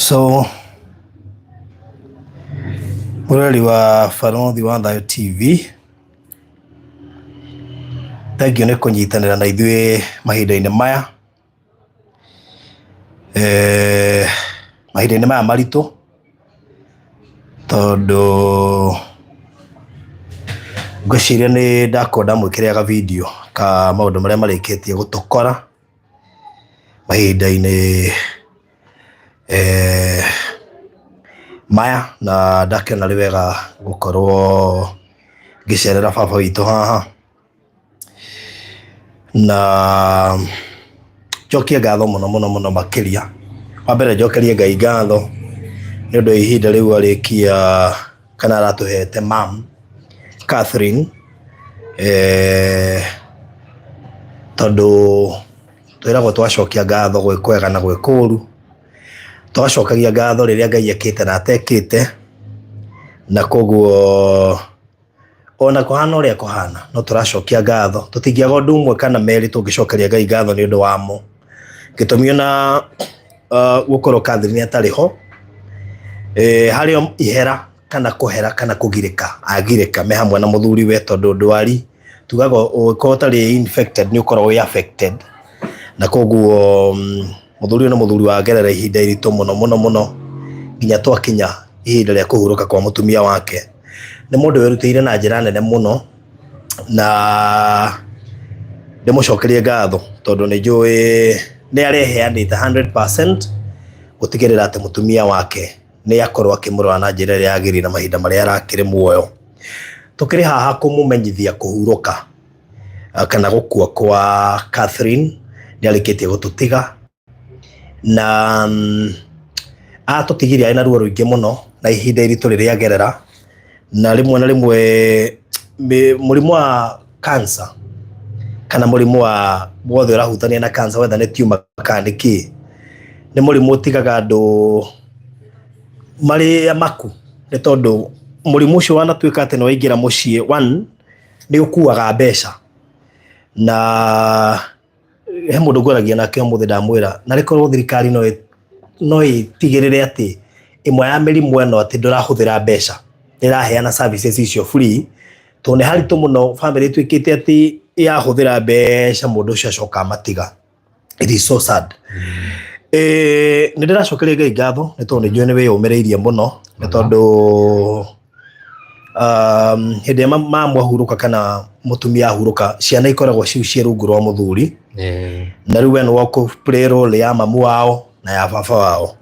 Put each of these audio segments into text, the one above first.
So Murali wa Barothi wa Thayo TV, thengiũ nĩ kũnyitanĩra na ithuĩ mahinda-inĩ maya mahinda-inĩ maya maritũ, tondũ ngwĩciria nĩ ndakorwo ndamwĩkĩrĩra video ka maũndũ marĩa marĩkĩtie gũtũkora mahinda-inĩ maya, na ndakĩona nĩ wega gũkorwo ngĩcerera baba witũ haha na njokie ngatho mũno makĩria. Wa mbere njokerie Ngai ngatho nĩ ũndũ ihinda rĩu arĩkia kana aratũhete mam Catherine, tondũ twĩragwo twacokia ngatho gwĩ kwega na gwĩ kũũru. Twacokagia ngatho rĩrĩa Ngai ekĩte na atekĩte, na koguo ona kũhana ũrĩa kũhana no tũracokia ngatho. Tũtingĩaga ũndũ ũmwe kana merĩ tũngĩcokeria Ngai ngatho nĩ ũndũ wamo. Gĩtũmi ona gũkorwo Catherine atarĩ ho, harĩ ihera kana kũhera kana kũgirĩka, agirĩka me hamwe na mũthuri we, tondũ ndwari tugaga ũkorwo ũtarĩ infected nĩ ũkorwo wĩ affected, na koguo mũthuri nĩ mũthuri wa gerera ihinda iritũ mũno nginya twakinya ihinda rĩa kũhurũka kwa mũtumia wake. Nĩ mũndũ wĩrutĩire na njĩra nene mũno, na ndĩmũcokerie ngatho tondũ nĩ njũĩ nĩ areheanĩte 100% gũtigĩrĩra atĩ mũtumia wake nĩ akorwo akĩmũrora na njĩra ĩrĩa yagĩrĩire na mahinda marĩa arakĩrĩ muoyo. Tũkĩrĩ haha kũmũmenyithia kũhurũka kana gũkua kwa Catherine. Nĩ arĩkĩtie gũtũtiga na atũtigire arĩ na ruo rũingĩ mũno na ihinda iritũ rĩrĩa agerera, na rĩmwe na rĩmwe mũrimũ wa cancer kana mũrimũ wa wothe ũrahutania na cancer, whether nĩ tumor kana nĩkĩ, nĩ mũrimũ ũtigaga andũ marĩ amaku, nĩ tondũ mũrimũ ũcio wanatuĩka atĩ nĩ waingĩra mũciĩ, one nĩ ũkuaga mbeca. Na he mũndũ ngwaragia nake ũmũthĩ ndamwĩra na rĩkorwo thirikari no ĩtigĩrĩre atĩ ĩmwe ya mĩrimũ ĩno atĩ ndũrahũthĩra mbeca, ĩraheana services icio free, tondũ nĩ haritũ mũno family ĩtuĩkĩte atĩ yahũthĩra mbeca mũndũ ũcio acoka matiga. It is so sad. Nĩ ndĩracokeria Ngai ngatho nĩ tondũ nĩ njũĩ nĩ wĩyũmĩrĩirie mũno, nĩ tondũ hĩndĩ ĩrĩa mamwahurũka kana mũtumia ahurũka, ciana ikoragwo ciĩ rungu rwa mũthuri, na rĩu we nĩ wa play role ya mamu wao na ya baba wao.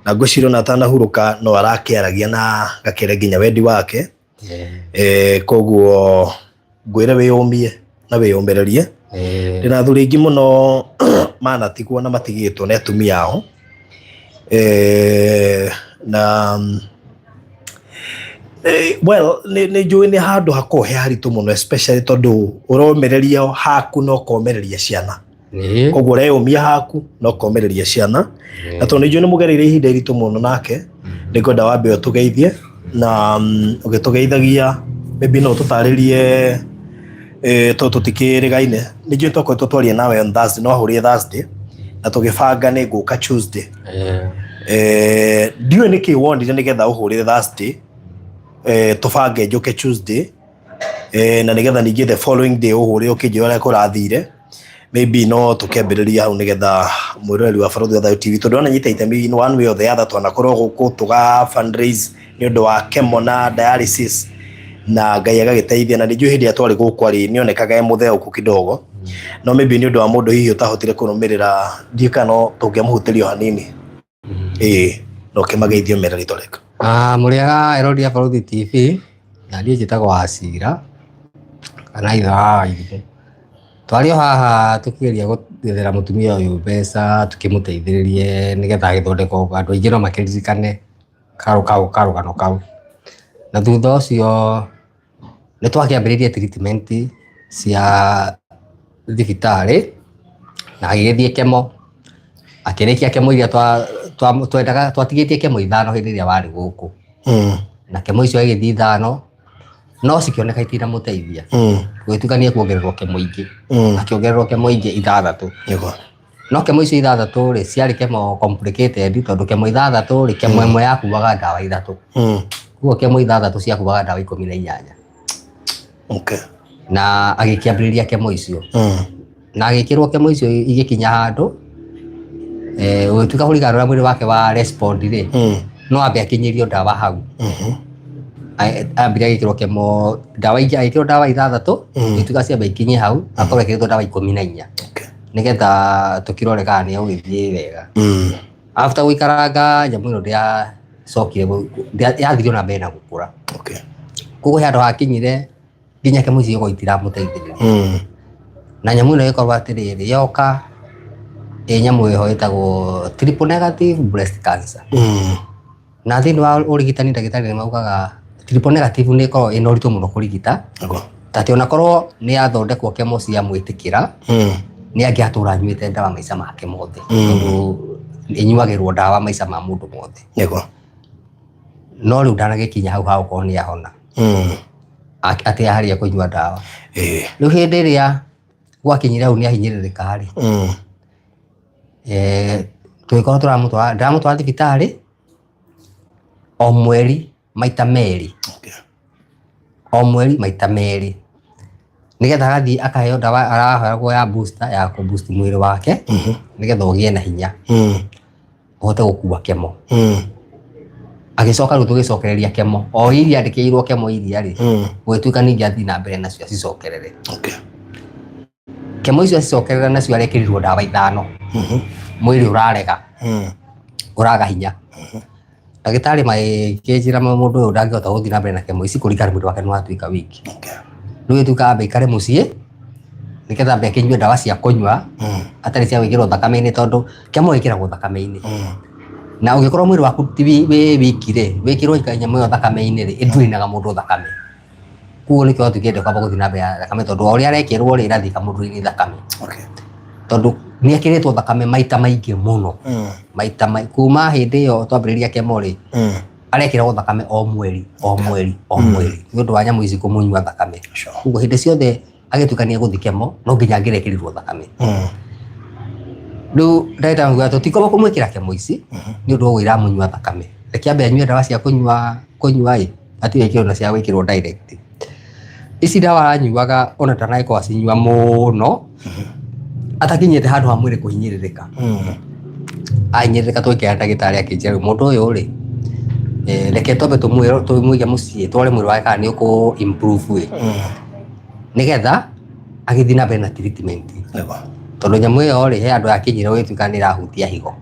Na ngwĩciria ona atanahurũka no arakĩaragia na gakere nginya wendi wake. Koguo ngwĩre wĩyũmie na wĩyũmĩrĩrie. Ndĩna athuri aingĩ mũno manatigwo na matigĩtwo nĩ atumia ao, na well nĩ njũĩ nĩ handũ hakoragwo he haritũ mũno, especially tondũ ũromereria haku no komereria ciana. Koguo ũreyũmia haku no komereria ciana, na tondũ nĩ njũĩ nĩ mũgereire ihinda iritũ mũno nake, nĩ ngwenda wambe ũtũgeithie, na ũgĩtũgeithagia maybe no tũtarĩrie tondũ tũtikĩrĩgaine. Nĩ njũĩ twakoretwo twaria nawe on Thursday, no ahũrire Thursday na tugibanga ni nguka Tuesday ndiwe niki wonire nigetha uhurire Thursday tubange njuke Tuesday na nigetha ningi the following day uhurire ukinjira kurathire maybe no tukembiriria hau nigetha mwirori wa Barũthi wa Thayũ TV tondu ona nyita itemi in one way or the other twanakorwo guku tuga fundraise ni undu wa chemo na dialysis na Ngai agagiteithia na ninjui hindi atwari guku ari nionekaga e mutheuku kidogo no maybe ni undu wa mundu hihi utahotire kurumirira ndikano tungiamhutirio hanini no kimageithio merari toreka muriaga erori ya Barũthi TV na ndiye njitagwo Acira kana ithaa ithe twario haha tukigeria gũthethera mutumia uyu mbeca tukimuteithĩrĩrie nigetha agĩthondekwo andũ aingĩ no makiririkane karũgano kau na thutha ũcio nĩ twakĩambĩrĩirie treatment cia thibitarĩ na agĩgĩthiĩ kemo akĩrĩkia kemo iria twendaga twatigĩtie kemo 5 hĩndĩ ĩrĩa warĩ gũkũ na kemo icio agĩthiĩ 5 no cikĩoneka itinamũteithia gwĩtukania kuongererwo kemo ingĩ akĩongererwo kemo ingĩ 6 no kemo icio 6 rĩ ciarĩ kemo complicated tondũ kemo 6 rĩ kemo ĩmwe yakuaga ndawa 3 kuo kemo 6 ciakuaga ndawa 18 na agĩkĩambĩrĩria kemo icio na agĩkĩrwo kemo icio igĩkinya handũ gũtuĩka kũringana na mwĩrĩ wake wa respond rĩ no ambe akinyĩrio ndawa hau ambire agĩkĩrwo kemo ndawa ingĩ agĩkĩrwo ndawa 6 gĩtuĩka ciambe ikinye hau akorwo ekĩrĩtwo ndawa 14 nigetha tukirore kana nĩ ũgĩthiĩ wega after gũikaranga nyamũ ĩno ndĩacokire yathirio na mbere na gũkũra koguo handũ hakinyire nginya kemo icio itiramũteithĩrĩria na nyamũ ĩno ĩkorwo atĩrĩrĩ yoka nyamũ ĩho ĩtagwo triple negative breast cancer na thĩinĩ wa ũrigitani ndagĩtarĩ nĩ maugaga triple negative nĩ ĩkorwo ĩna ũritũ mũno kũrigita tatĩ onakorwo nĩ yathondekwo kemo cia mwĩtĩkĩra nĩ angĩatũra anyuĩte ndawa maica make mothe tondũ ĩnyuagĩrwo ndawa maica ma mũndũ mothe no rĩu ndanagĩkinya hau ha gũkorwo nĩ ahona atĩ aharĩa kũnyua ndawa rĩu hĩndĩ ĩrĩa gwakinyire hau nĩ ahinyĩrĩrĩka rĩ tũgĩkorwo ndĩramũtwara thibitarĩ o mweri maita merĩ nigetha agathiĩ akaheo ndawa araheagwo ya booster ya kũboost mwĩrĩ wake nigetha ũgĩe na hinya ũhote gũkua kemo agĩcoka rĩu tũgĩcokereria kemo o iria andĩkĩirwo kemo iria rĩ gũgĩtuĩka ningĩ athiĩ na mbere nacio acicokerere kemo icio acicokerere nacio arekĩrirwo ndawa 5 mwĩrĩ ũrarega ũraga hinya ndagĩtarĩ magĩkĩnjĩra mũndũ ũyũ ndangĩhota gũthiĩ na mbere na kemo ici kũringana mwĩrĩ wake nĩ watuĩka wiki rĩu gĩtuĩka ambe aikare mũciĩ nigetha ambe akĩnyue ndawa cia kũnyua atarĩ cia gwĩkĩrwo thakame-inĩ tondũ kemo ĩkĩragwo thakame-inĩ na ũngĩkorwo mwĩrĩ waku ti wĩ wiki rĩ wĩkĩrwo nyamũ ĩyo thakame-inĩ rĩ ĩndurinaga mũndũ thakame kuo nĩkĩo tũkĩenda kwamba gũthiĩ na mbere na thakame tondũ o ũrĩa arekĩrwo rĩ ĩrathika mũndũ-inĩ thakame tondũ nĩ ekĩrĩtwo thakame maita maingĩ mũno kuma hĩndĩ ĩyo twambĩrĩria kemo rĩ arekĩragwo thakame o mweri nĩ ũndũ wa nyamũ ici kũmũnyua thakame koguo hĩndĩ ciothe agĩtuĩka nĩ egũthiĩ kemo no nginya angĩrekĩrirwo thakame rĩu ndagĩtarĩ auga tũtikwamba kũmwĩkĩra kemo ici nĩ ũndũ wa iramũnyua thakame reke ambe anyue ndawa cia kũnyua atige ĩkĩrwo na cia gwĩkĩrwo direct ici ndawa aranyuaga ona ndanagĩkorwo acinyua mũno atakinyĩte handũ ha mwĩrĩ kũhinyĩrĩrĩka ahinyĩrĩrĩka twĩkĩra ndagĩtarĩ akĩnjĩra rĩu mũndũ ũyũ rĩ reke twambe tũmũige mũciĩ tware mwĩrĩ wake kana nĩ ũkũ improve nigetha agĩthiĩ na mbere na treatment tondũ nyamũ ĩyo rĩ he andũ yakinyire gũgĩtuĩka nĩ ĩrahutia higo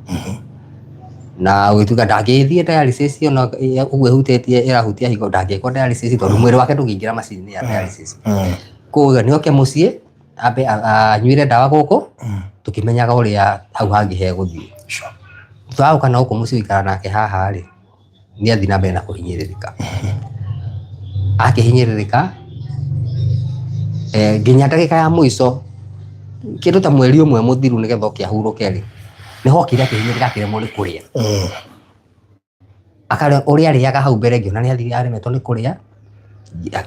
na gũgĩtuĩka ndangĩthiĩ dialysis ona ũguo ĩhutĩtie ĩrahutia higo ndangĩkwo dialysis tondũ mwĩrĩ wake ndũngĩingĩra macini ya dialysis koguo nĩoke mũciĩ ambe anyuire ndawa gũkũ tũkĩmenyaga ũrĩa hau hangĩ hegũthiĩ twagũka na gũkũ mũciĩ gũikara nake haha rĩ nĩ athiĩ na mbere na kũhinyĩrĩrĩka akĩhinyĩrĩrĩka nginya ndagĩka ya mũico kĩndũ ta mweri ũmwe mũthiru nĩgetha ũkĩahurũke rĩ nĩ hokire akĩhinyĩrĩrĩka akĩremwo nĩ kũrĩa akarĩa ũrĩa arĩaga hau mbere ngĩona nĩ athiĩ aremetwo nĩ kũrĩa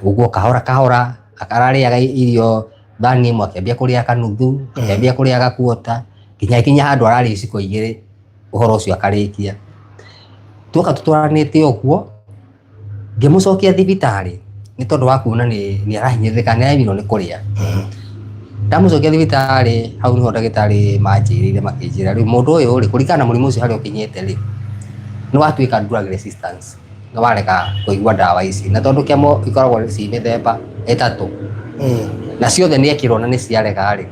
ũguo kahora akararĩaga irio thani ĩmwe akĩambia kũrĩa kanuthu akĩambia kũrĩa gakuota kinya handu arari ciko igiri uhoro ucio akarikia tuoka tutwaranite oguo ngimucokia thibitari ni tondu wa kuona ni arahinyirika ni aimiro ni kuria ndamucokia thibitari hau niho ndagitari manjirire makinjira riu mundu uyu ri kurikana murimu ucio hari ukinyite ri ni watuika drug resistance no wareka kuigua dawa ici na tondu kiamo ikoragwo ci mithemba etatu na ciothe ni ekirwo na ni ciarega ri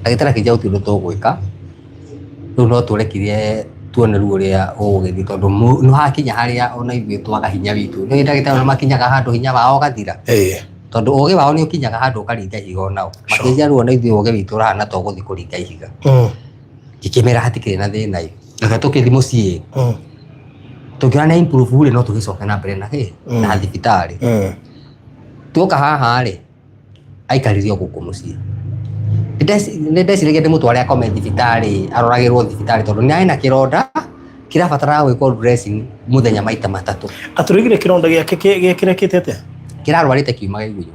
ndagitari kinja uti tugwika riu no turekirie tuone ruo ria ugithi tondu no hakinya haria ona ithuĩ twaga hinya witu ni ndagitari makinyaga handu hinya wao gathira tondu ugi wao ni ukinyaga handu ukaringa ihiga onao makinja ruo na ithuĩ ugi witu rahana to guthi kuringa ihiga gikimera hatikire na thina iyo anga tukithi mucii tukiona improve ri no tugicoka na mbere na thibitari tuoka haha ri aikaririo guku mucii ndeciragia ndimutware akome thibitari aroragirwo thibitari tondu ni aina kironda kirabatara gwikwo dressing muthenya maita matatu aturigire kironda giake gikirekete atia kirarwarite kiuma giguyu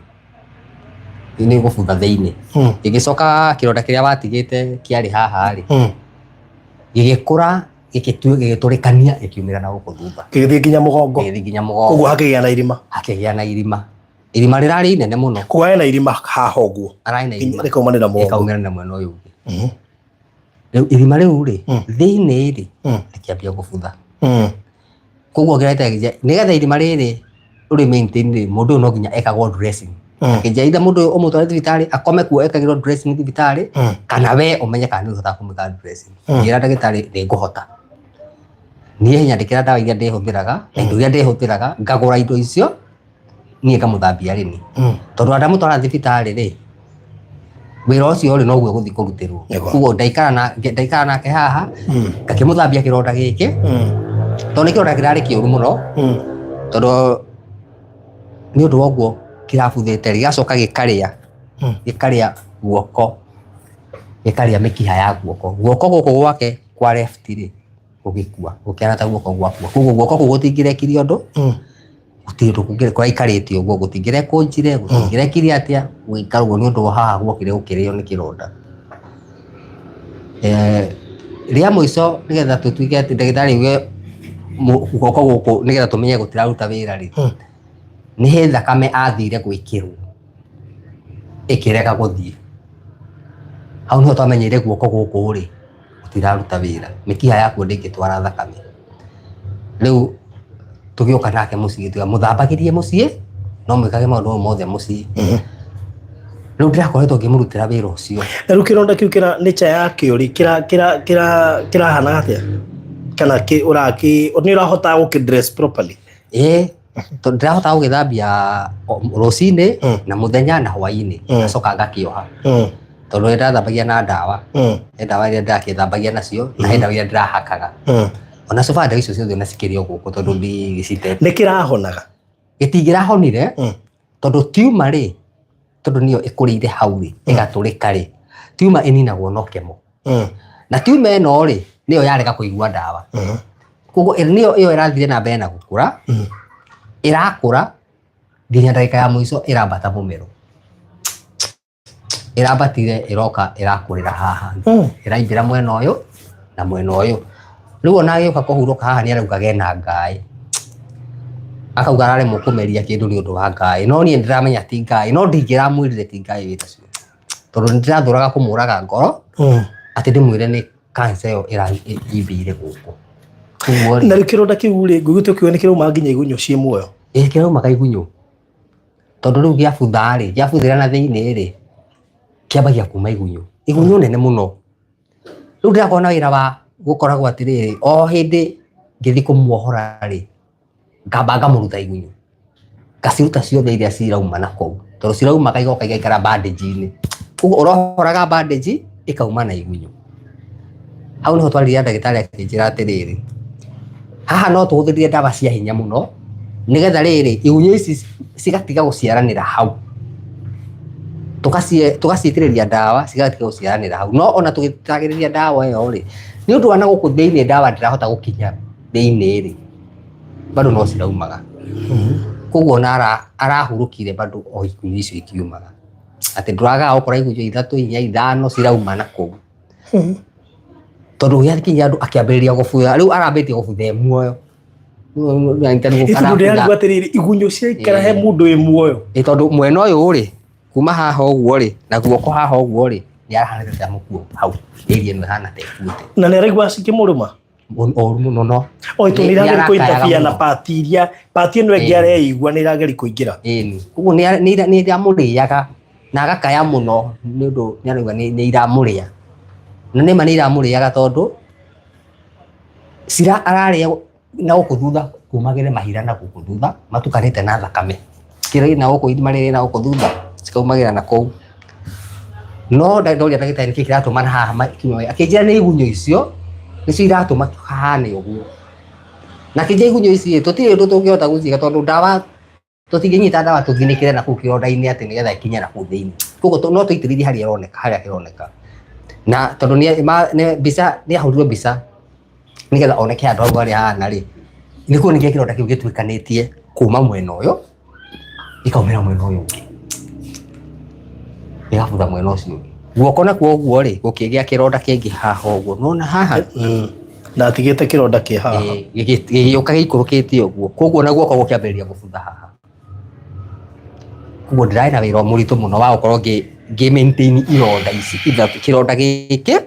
ni gubutha thiini gigicoka kironda kiria watigite kiari haha ri gigikura gigiturikania gikiumira na guku thutha gigithii nginya mugongo koguo hakigia na irima irima rirari inene muno kwa ena irima haha uguo araina irima rikaumanira mugongo ikaumira na mwena uyu riu irima riu ri thiini ri rikiambia gubutha koguo ngiraite nigetha irima riri uri maintain ri mundu no nginya ekagwo dressing akija itha mundu umutware thibitari akome kuo ekagirwo dressing thibitari kana we umenye kana ni uhota kumika dressing ngira ndagitari ni nguhota nie hinya ndikira dawa iria ndihuthiraga na indo iria ndihuthiraga ngagura indo icio nie kamuthambia rini tondu anda mutwara thibitari ri wira ucio ri noguo guthi kurutirwo koguo ndaikara nake haha ngakimuthambia kironda giki tondu ni kironda kirari kiuru muno tondu ni undu woguo kirabuthite gigacoka gikaria guoko gikaria mikiha ya guoko guku gwake kwa left ri gugikua gukiana ta guoko gwakua koguo guoko gutingirekire undu gutiru kungire kwa ikarite uguo gutingirekwo njire gutingirekire atia guikarwo ni undu haha guokire ukirio ni kironda ria muico nigetha tutuike ati ndagitari uge guoko guku nigetha tumenye gutiraruta wira ri ni he thakame athire gwikirwo ikireka guthie hau niho twamenyeire guoko guku ri gutiraruta wira mikiha yaku ndingitwara thakame riu tugioka nake mucii tuga muthambagirie mucii no mwikage maundu mothe mucii riu ndirakoretwo ngimurutira wira ucio na riu kironda kiu kira nature yakio ri kirahana atia kana uraki ni urahota gukidress properly tondu ndirahota gugithambia rucini na muthenya na hwaini ngacoka ngakioha tondu ndathambagia na ndawa ndawa iria ndirakithambagia nacio na ndawa iria ndirahakaga ona cubanda icio ciothe ona cikirio guku tondu ndigicite ni kirahonaga gitingirahonire tondu tiuma ri tondu niyo ikurire hau ri igaturika ri tiuma ininagwo no kemo na tiuma eno ri niyo yarega kuigua ndawa koguo niyo iyo irathire na mbere na gukura irakura nginya ndagika ya muico irambata mumero irambatire iroka irakurira haha iraimbira mwena uyu na mwena uyu riu ona agioka kuhuruka haha ni arauga gena ngai akauga arare mukumeria kindu ni undu wa ngai no nie ndiramenya ti ngai no ndingiramwirire ti ngai witacio tondu ndirathuraga kumuraga ngoro ati ndimwire ni cancer iyo iraimbiire guku na rikironda kiu ri ngugitu kiu ni kirauma nginya igunyo cie muoyo kirauma kaigunyo tondu riu giabutha ri giabuthira na thiini ri kiambagia kuma igunyo nene muno riu ndirakona wira wa gukoragwo atiriri o hindi ngithi kumuohora ri ngamba ngamuruta igunyo ngaciruta ciothe iria cirauma na kou tondu cirauma kaigoka igaikara bandage-ini koguo urohoraga bandage ikauma na igunyo hau niho twarire ndagitari akinjira atiriri haha no tuhuthirire ndawa cia hinya muno nigetha riri igunyo ici cigatiga guciaranira hau tugacitiriria ndawa cigatiga guciaranira hau no ona tugitagiriria ndawa iyo ri ni undu wana guku thiini ndawa ndirahota gukinya thiini ri bado no ciraumaga koguo na arahurukire bado o igunyo icio ikiumaga ati nduraga ukora igunyo 3 4 5 cirauma na kou tondu yakinya andu akiambiriria gubutha riu arambitie gubutha muoyo ndu atiriri igunyo ciaikara he mundu wi muoyo tondu mwena uyu ri kuma haha uguo ri na guoko haha uguo ri ni arahana ta mukuo hau area no hana ta ikuite na ni araigua cikimuruma oru muno no oitu ni irageri kuinterfere na pati ino ingi areigua ni irageri kuingira uguo ni iramuriaga na agakaya muno ni undu ni arauga ni iramuria na nima ni iramuriaga tondu cira araria na guku thutha kumagire mahira na guku thutha matukanite na thakame kira na guku marire na guku thutha cikaumagira na kou no ndoria ndagitari niki kiratuma haha akinjira ni igunyo icio nicio iratuma hahane uguo na kinja igunyo ici tutire ndu tungihota guciga tondu ndawa tutinginyita ndawa tuthinikire na kuu kironda-ini ati nigetha ikinye na kuu thiini koguo no tuitiririe haria kironeka na tondu ni mbica ni ahurirwe mbica nigetha oneke andu au aria hana ri nikuo nikio kironda kiu gitwikanitie kuma mwena uyu ikaumira mwena uyu ungi igabutha mwena ucio ungi guoko nakuo uguo ri gukigia kironda kingi haha uguo nona haha na atigite kironda ki haha gigiuka gikurukitie uguo koguo na guoko gukiambiriria gubutha haha koguo ndirai na wira muritu muno wa gukorwo maintain ironda ici ithatu kironda giki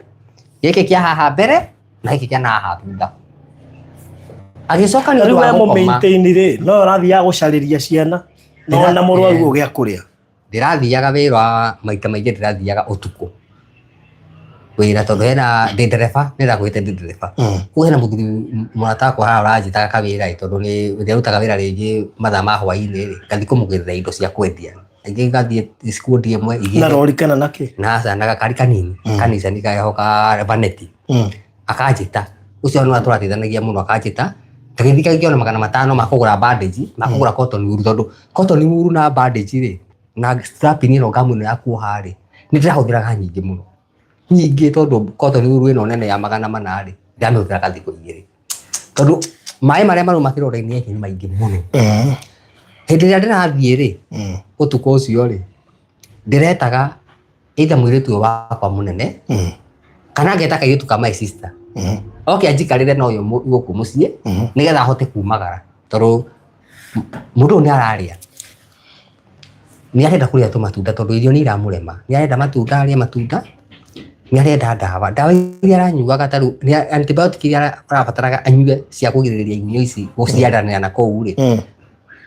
kia haha mbere na giki kia na haha thutha agicoka ni ndu wa maintain ri no rathia gucariria ciana no na murwaru ugia kuria ndirathiaga wira maita maingi ndirathiaga utuku wira tondu hena ndereba nirakwite ndereba ku hena muthuri murata kwa hara urajitaga kawira tondu ni ndirutaga wira ringi mathaa ma hwaini ri ngathi kumugirira indo cia kwendia ingi ngathie skundi imwe igire na rori kana naki na sana gakari kanini kanisa nikahoka vaneti akanjita ucio no aturathithanagia muno akanjita tagithika kiona 500 makugura bandage makugura cotton wool tondu cotton wool na bandage ri na strap ni no gamu ni akuoha ri ni ndirahuthiraga nyingi muno nyingi tondu cotton wool ino nene ya 400 ri ndamihũthĩra kathikũ igĩrĩ tondu maĩ marĩa maruma kĩronda-inĩ gĩkĩ nĩ maingĩ mũno hĩndĩ ĩrĩa ndĩrathiĩ rĩ ũtukũ ũcio rĩ ndĩretaga either mũirĩtu ũyũ wakwa mũnene kana ngeta kairĩtu ka my sister oke anjikarĩre na ũyũ gũkũ mũciĩ nĩgetha ahote kumagara tondu mũndũ nĩ ararĩa nĩ arenda kũrĩa tũmatunda tondu irio nĩ iramũrema nĩ arenda matunda arĩa matunda nĩ arenda ndawa iria aranyuaga ta rĩu antibiotic iria arabataraga anyue cia kũgirĩrĩria igunyũ ici gũciaranĩra na kũu rĩ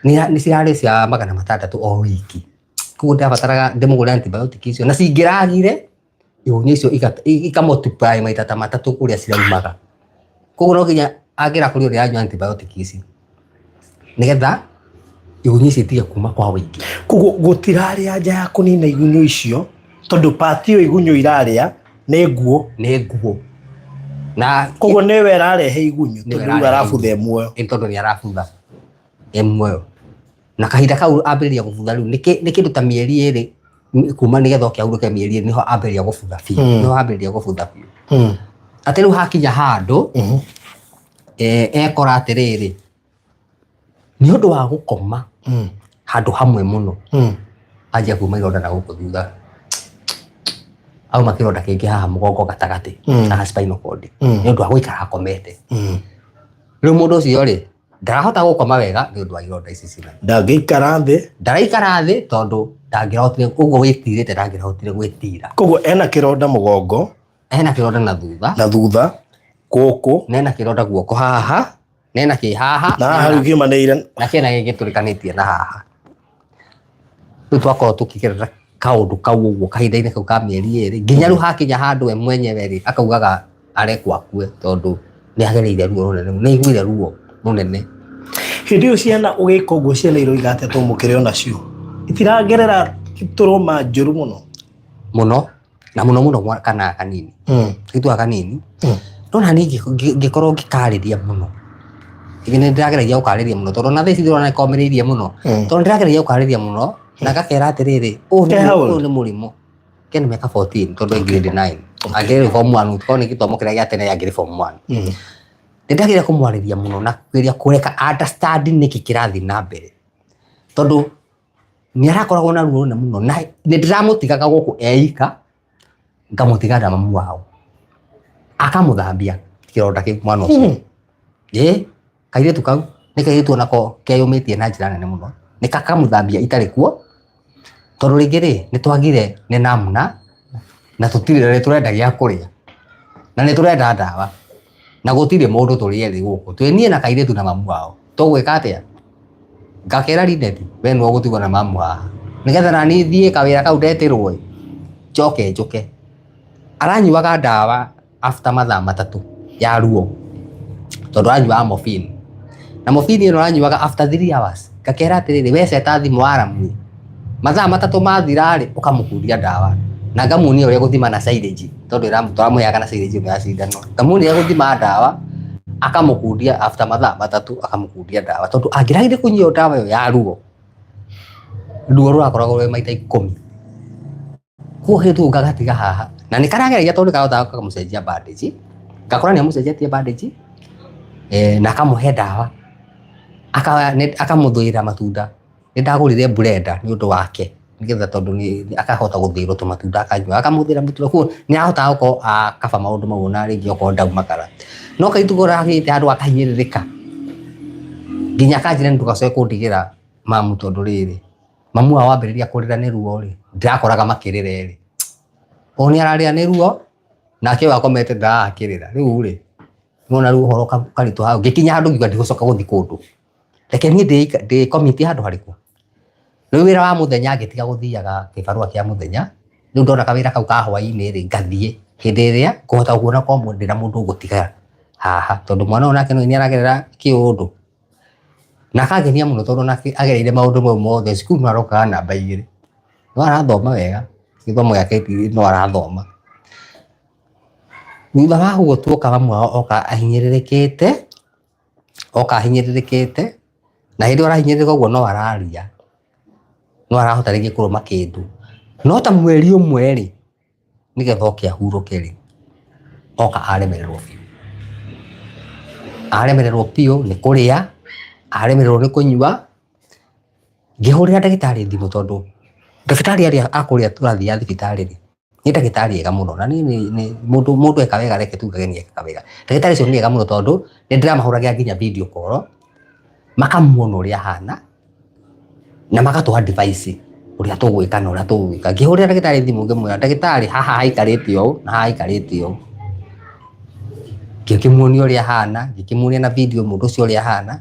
nĩ cirarĩ cia 600 o wiki koguo ndabataraga ndĩmũgũre antibiotic icio na cingĩragire igunyũ icio ikamultiply maita ta 3 kũrĩa ciraumaga koguo no nginya angĩra kũrĩ ũrĩa anyua antibiotic ici nĩgetha igunyũ ici itige kuma kwa wiki koguo gũtirarĩ anja ya kũnina igunyũ icio tondu pati ĩyo igunyũ irarĩa nĩ nguo na koguo nĩwe ararehe igunyũ tondu arabutha muoyo tondu nĩ arabutha muoyo na kahinda kau ambĩrĩria gũbutha rĩu nĩ kĩndũ ta mĩeri 2 kuma nĩgetha oke ahurũke mĩeri 2 niho ambĩrĩria gũbutha biũ niho ambĩrĩria gũbutha biũ atĩ rĩu hakinya handũ ekora atĩrĩrĩ nĩ ũndũ wa gũkoma handũ hamwe mũno anjia kuma ironda na gũkũ thutha auma kĩronda kĩngĩ haha mũgongo gatagatĩ na spinal cord nĩ ũndũ wa gũikara akomete rĩu mũndũ ũcio rĩ ndarahota gũkoma wega nĩ ũndũ wa ironda ici cina ndaraikara thĩ tondu ndangĩrahotire ũguo wĩtirĩte ndangĩrahotire gwĩtira koguo ena kĩronda mũgongo ena kĩronda na thutha gũkũ na ena kĩronda guoko haha na ena kĩ haha na haha rĩu kiumanĩire na kĩna gĩkĩ tũrĩkanĩtie na haha rĩu twakorwo tũkĩgerera kaũndũ kau ũguo kahinda-inĩ kau ka mĩeri 2 nginya rĩu hakinya handũ we mwenyewe rĩ akaugaga arekwo akue tondu nĩ agereire ruo rũnene nĩ aiguire ruo mũnene hĩndĩ ĩyo ciana ũgĩka ũguo ciana iroiga atĩ mũkĩrĩ onacio itiragerera trauma njũru mũno na mũno kana kanini gĩtua kanini no na niĩ ngĩkorwo ngĩkarĩria mũno nĩ ndĩragereria gũkarĩria mũno tondu na thaa ici ndĩrona ĩkomĩrĩirie mũno tondu ndĩragereria gũkarĩria mũno na gakera atĩrĩrĩ ũyũ nĩ mũrimũ kena mĩaka 14 tondu e grade 9 angĩrĩ form 1 tondũ nĩ gĩthomo kĩrĩa gĩa tene angĩrĩ form 1 nĩndagĩrĩria kũmwarĩria mũno na kũgeria kũreka understand nĩkĩ kĩrathiĩ na mbere tondu nĩ arakoragwo na ruo mũno na nĩ ndĩramũtigaga gũkũ eika ngamũtiga na mamu wao akamuthambia kironda kiu mwana ucio kairitu kau ni kairitu onako keyumitie na njira nene muno ni kakamuthambia itari kuo tondu ringi ri ni twagire ni namna na tutire ni turenda gia kuria na ni turenda ndawa na gutire mundu turie thi guku twinie na kairitu na mamu wao tugwika atia ngakera Linet we no gutigwo na mamu haha nigetha nani thie kawira kau ndetirwo njuke aranyuaga ndawa after mathaa 3 ya ruo tondu aranyua morphine na morphine ino aranyuaga after 3 hours ngakera atiriri we ceta thimu aramu mathaa 3 mathira ri ukamukuria ndawa na ngamunia uria guthima na silage tondu turamuheaga na silage ya cindano ngamunia guthima ndawa akamukuria after mathaa 3 akamukuria ndawa tondu angiragire kunyua ndawa yo ya ruo rurakoragwo rwe maita 10 kuo hitu ngagatiga haha na nikarageria tondu kahota kumucenjia bandage ngakora ni amucenjetie bandage na akamuhe ndawa akamuthuira matunda nindagurire blender ni undu wake nigetha tondu ni akahota guthirwo tu matunda akanyua akamuthira matunda kuo ni ahota guko akaba maundu mau na ringi oko ndaumakara no kaitugora hite handu akahinyirika nginya kanjire ndugacoke kundigira mamu tondu riri mamu wa wambiriria kurira ni ruo ri ndirakoraga makirira ri oni araria ni ruo nake wakomete ndakirira riu ri mona ruo horo karitu hau gikinya handu ngiuga ndigucoka guthi kundu reke ni ndi committee handu hariku riu wira wa muthenya ngitiga guthiaga kibarua kia muthenya riu ndona kawira kau ka hwaini ri ngathie hindi iria kuhota kuona komwe ndina mundu gutiga haha tondu mwana onake no ni aragerera kiundu na kagenia muno tondu nake agereire maundu mau mothe cukuru maroka namba 2 no arathoma wega githomo giake no arathoma thutha wa guo tuoka mamwe oka ahinyiririkite na hindi arahinyiririka uguo no araria no arahota ringi kuruma kindu no ta mweri umwe ri nigetha oke ahuruke ri oka aremererwo piu ni kuria aremererwo ni kunyua ngihurira ndagitari thimu tondu ndagitari aria akuria turathia thibitari ri ni ndagitari ega muno na ni mundu eka wega reke tugagenie eka wega ndagitari cio ni ega muno tondu ni ndiramahuragira nginya video call makamuona uria hana na magatuha device uria tugwika na uria tugwika ngihurira ndagitari thimu ngimwira ndagitari haha haikarite o na haikarite o ngikimuonia uria hana ngikimuonia na video mundu ucio uria hana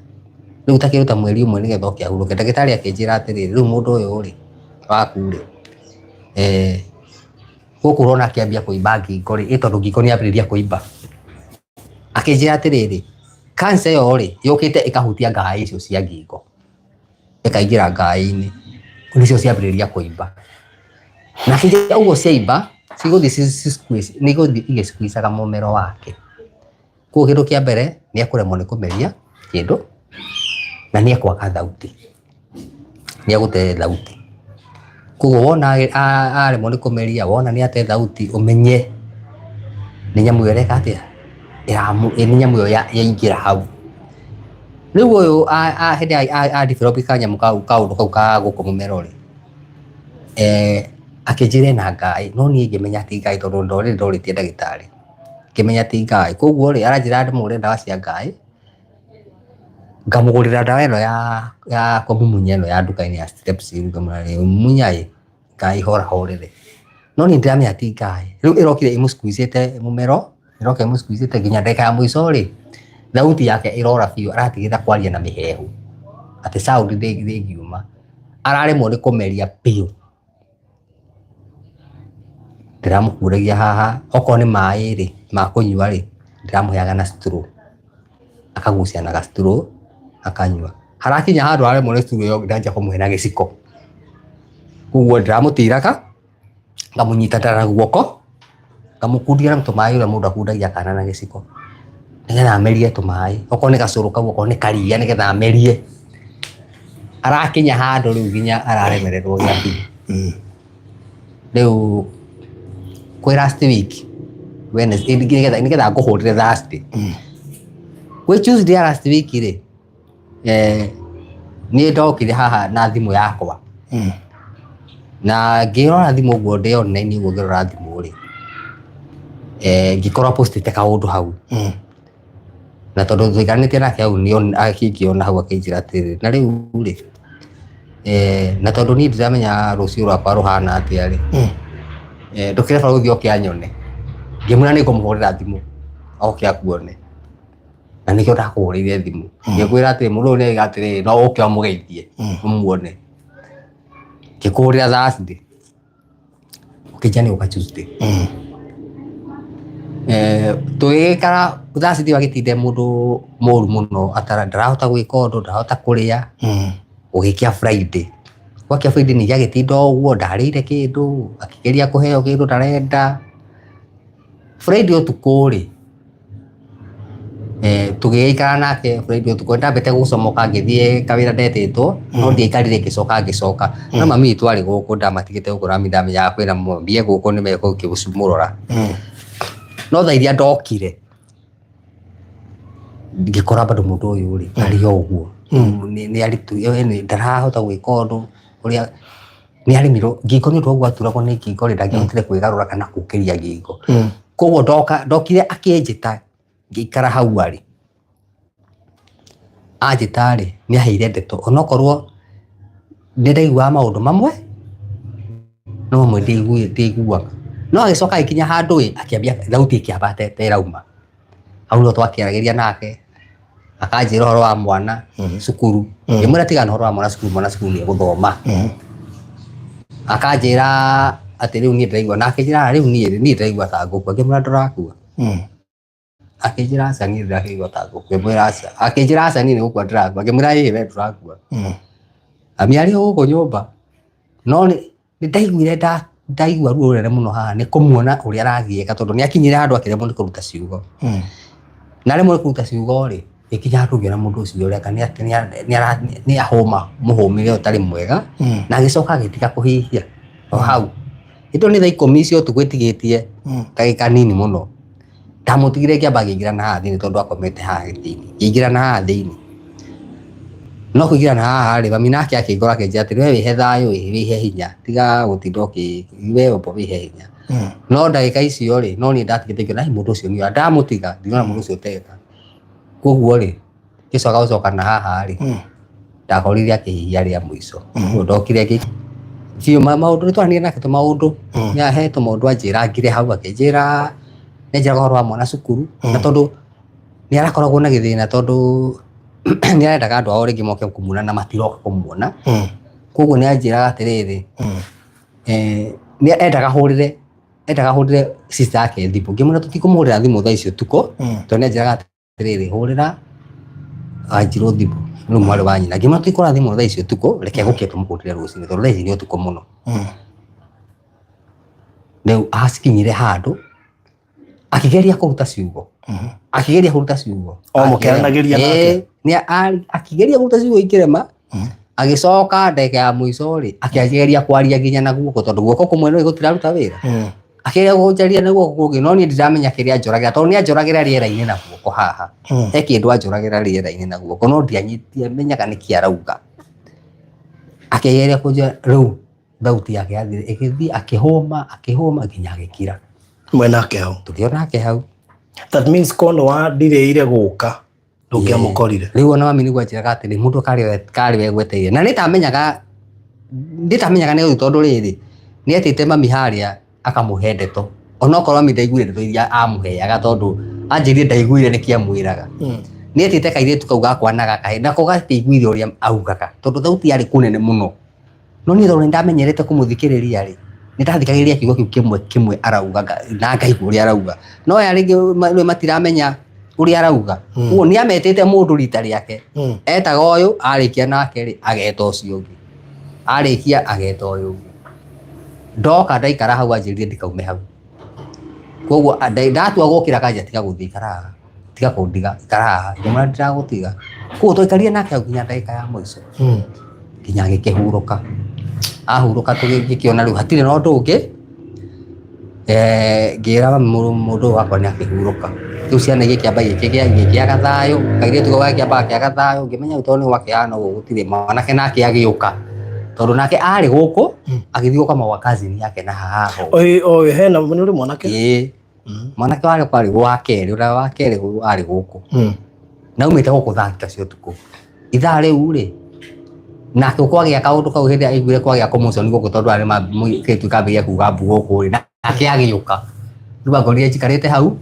riu takiruta mweri umwe nigetha oke ahuruke ndagitari akinjira atiriri riu mundu uyu ri waku ri guku rona akiambia kuimba ngingo ri itondu ngingo ni ambiriria kuimba akinjira atiriri cancer yo ri yukite ikahutia ngai icio cia ngingo ikaingira ngai-ini nicio ciambiriria kuimba na kinja uguo ciaimba ciguthi ni guthi igisqueezaga mumero wake kuo kindu kia mbere ni akuremwo ni kumeria kindu na ni akwaga thauti ni agute thauti kuo wona aremwo ni kumeria wona ni ate thauti umenye ni nyamu yoreka atia ni nyamu yo yaingira hau riu uyu hindi develop kanyamu kaundu kau ka guku mumero ri akinjire na ngai no ni ngimenya ti ngai tondu ndoritie ndagitari ngimenya ti ngai koguo ri aranjira ndimugure ndawa cia ngai ngamugurira ndawa ino ya kumumunya ino ya nduka-ini ya Strepsil ngamwira munyai ngai hora horere no ni ndiramenya ti ngai riu irokire imusqueezete mumero iroka imusqueezete nginya ndeka ya mwico ri thauti yake irora biu aratigitha kwaria na mihehu ati sound ndingiuma araremwo ni kumeria piu ndiramukuragia haha oko ni mai ri ma kunyua ri ndiramuheaga na straw akagucia na straw akanyua harakinya handu aremwo ni straw yo ndanja kumuhe na giciko kuguo ndiramutiraga ngamunyita ndara guoko ngamukundia na tumai uria mundu akundagia kana na giciko nigetha amerie tumai oko ni gacuru kau oko ni karia nigetha amerie arakinya handu riu nginya araremererwo gia biu riu kwi last week Wednesday nigetha nguhurire Thursday kwi Tuesday ya last week ri ni ndokire haha na thimu yakwa na ngirora thimu guo ndi online guo ngirora thimu ri ngikora postite kaundu hau na tondu tuikaranitie nake hau ni akikiona hau akinjira atiri na riu ri na tondu ni ndiramenya rucio rwakwa ruhana atia ri ndukire bara uthio kianyone ngimwira ni ngumuhurira thimu oke akuone na nikio ndakuhurire thimu ngikwira atiri mundu ni atiri no uke amugeithie umuone ngikuhurira Thursday ukijani uka Tuesday tugikara Thursday wagitinde mundu moru muno atara ndarahota gwika undu ndarahota kuria ugikia Friday gwakia Friday ni gigitinda uguo ndarire kindu akigeria kuheo kindu ndarenda Friday utuku ri tugikara nake Friday utuku ndambete gucomoka ngithie kawira ndetitwo no ndiikarire ngicoka na mami twari guku ndamatigite guku rami ndamenya kwina mbie guku ni meko kigucumurora no tha iria ndokire ngikora bado mundu uyu ri ari uguo ni ari tu ni ndarahota gwika undu uria ni ari miro ngiko ni twagu aturagwo ni ngiko ri ndangihotire kwigarura kana gukiria ngiko koguo ndokire akinjita ngikara hau ari anjita ri ni aheire ndeto onokorwo ni ndaigua maundu mamwe no mamwe ndiguaga no agicoka ikinya handu akiambia thauti ikiambate terauma hau no twakiaragiria nake akanjira horo wa mwana cukuru ngimwira tigana horo wa mwana cukuru ni guthoma akanjira ati riu ni ndaigua nake njira riu ni ndaigua ta ngukua ngimwira ndurakua akinjira aca ni ndaigua ta ngukua ngimwira aca akinjira aca ni gukua ndirakua ngimwira ii we ndurakua amiari guku nyumba no ni ndaiguire ndaigua ruo runene muno haha ni kumuona uria aragieka tondu ni akinyire handu akiremwo ni kuruta ciugo na remwo ni kuruta ciugo ri ikinya handu ngiona mundu ucio uria kani ni ahoma muhumire utari mwega na agicoka agitiga kuhihia o hau ito ni thaa 10 icio tugwitigitie ndagika nini muno ndamutigire kiamba ngingira na haha thiini tondu akomete haha gitini ngingira na haha thiini no kuingira na haha ri mami nake akingora akinjira atiri we wihe thayu wihe hinya tiga gutinda we obo wihe hinya no ndagika icio ri no ni ndatigite na mundu ucio ni ndamutiga ndirona mundu ucio tega koguo ri gicoka na haha ri ndakorire akihihia ria mwico ndokire biũ maũndũ nĩtwaranĩirie nake tũmaũndũ nĩahe tũmaũndũ anjĩra ngire hau akĩnjĩra nĩanjĩraga ũhoro wa mwana cukuru na tondũ nĩarakoragwo na gĩthĩna tondũ nĩarendaga andũ ao rĩngĩ moke kũmuona na matiroka kũmuona koguo nĩanjĩraga atĩrĩrĩ endaga hũrĩre sister yake thimũ ngĩmwĩra tũtikũmũhũrĩra thimũ thaa icio ũtukũ tondũ nĩanjĩraga atĩrĩrĩ hũrĩra Wanjirũ thimũ rĩu mwarĩ wa nyina ngĩmwĩra tũtikũhũra thimũ thaa icio ũtukũ reke gũkĩe tũmũhũrĩre rũcinĩ tondũ thaa ici nĩ ũtukũ mũno rĩu acikinyire handũ akĩgeria kũruta ciugo o mũkĩaranagĩria nake akĩgeria kũruta ciugo ikĩrema agĩcoka ndagĩka ya mũico rĩ akĩgeria kwaria nginya na guoko tondũ guoko kũmwe no gũtiraruta wĩra akĩgeria gũnjaria na guoko kũngĩ no niĩ ndiramenya kĩrĩa anjũragĩra tondũ nĩanjũragĩra rĩera-inĩ na guoko haha he kĩndũ anjũragĩra rĩera-inĩ na guoko no ndiamenyaga nĩkĩ arauga akĩgeria kũnjĩra rĩu thauti yake yathire ĩgĩthiĩ akĩhũma nginya agĩkira mwenake hau tũthiĩ nake hau that means kono wa ndirĩire gũka ndũngĩamũkorire rĩu ona mami nĩguo anjĩraga atĩrĩ mũndũ karĩ we gweteire na ndĩtamenyaga nĩ tondũ rĩrĩ nĩetĩte mami harĩa akamũhe ndeto onokorwo mami ndaiguire ndeto iria amũheaga tondũ anjĩrire ndaiguire nĩkĩ amwĩraga nĩetĩte kairĩtu kau gakwana kahĩ nako gatiiguire ũrĩa augaga tondũ thauti yarĩ kũnene mũno no niĩ tondũ nĩndamenyerete kũmũthikĩrĩria rĩ nĩndathikagĩrĩria kiugo kĩu kĩmwe arauga na ngaigua ũrĩa arauga no aya rĩngĩ matiramenya ũrĩa arauga ũguo nĩametĩte mũndũ rita rĩake etaga ũyũ arĩkia nake rĩ ageta ũcio ũngĩ arĩkia ageta ũyũ ũngĩ ndoka ndaikara hau anjĩrire ndikaume hau koguo ndatua gũkĩra kanjia tiga gũthiĩ ikara haha tiga kũndiga ikara haha ngĩmwĩra ndiragũtiga koguo twaikarire nake hau nginya ndagĩka ya mũico nginya agĩkĩhurũka ahurũka tũgĩkĩona rĩu hatirĩ na ũndũ ũngĩ ngĩra mũndũ wakwa nĩakĩhurũka rĩu ciana igĩkĩamba gĩkĩaga thayũ kairĩtu kau gakĩamba gakĩaga thayũ ngĩmenya tondũ nĩgwakĩhana ũguo gũtirĩ mwanake nake agĩũka tondũ nake arĩ gũkũ agĩthiĩ gũkama gwa cousin yake na haha oĩ hena nĩ ũrĩ mwanake mwanake wale kwari wa keri ura wa keri ari guku na umite guku thangita cio tuku ithaa riu ri nake ukwagia kaundu kau hindi aiguire kwagia commotion guku tondu ari kitu kambiria kuga mbu guku ri nake agiuka riu ngorire njikarite hau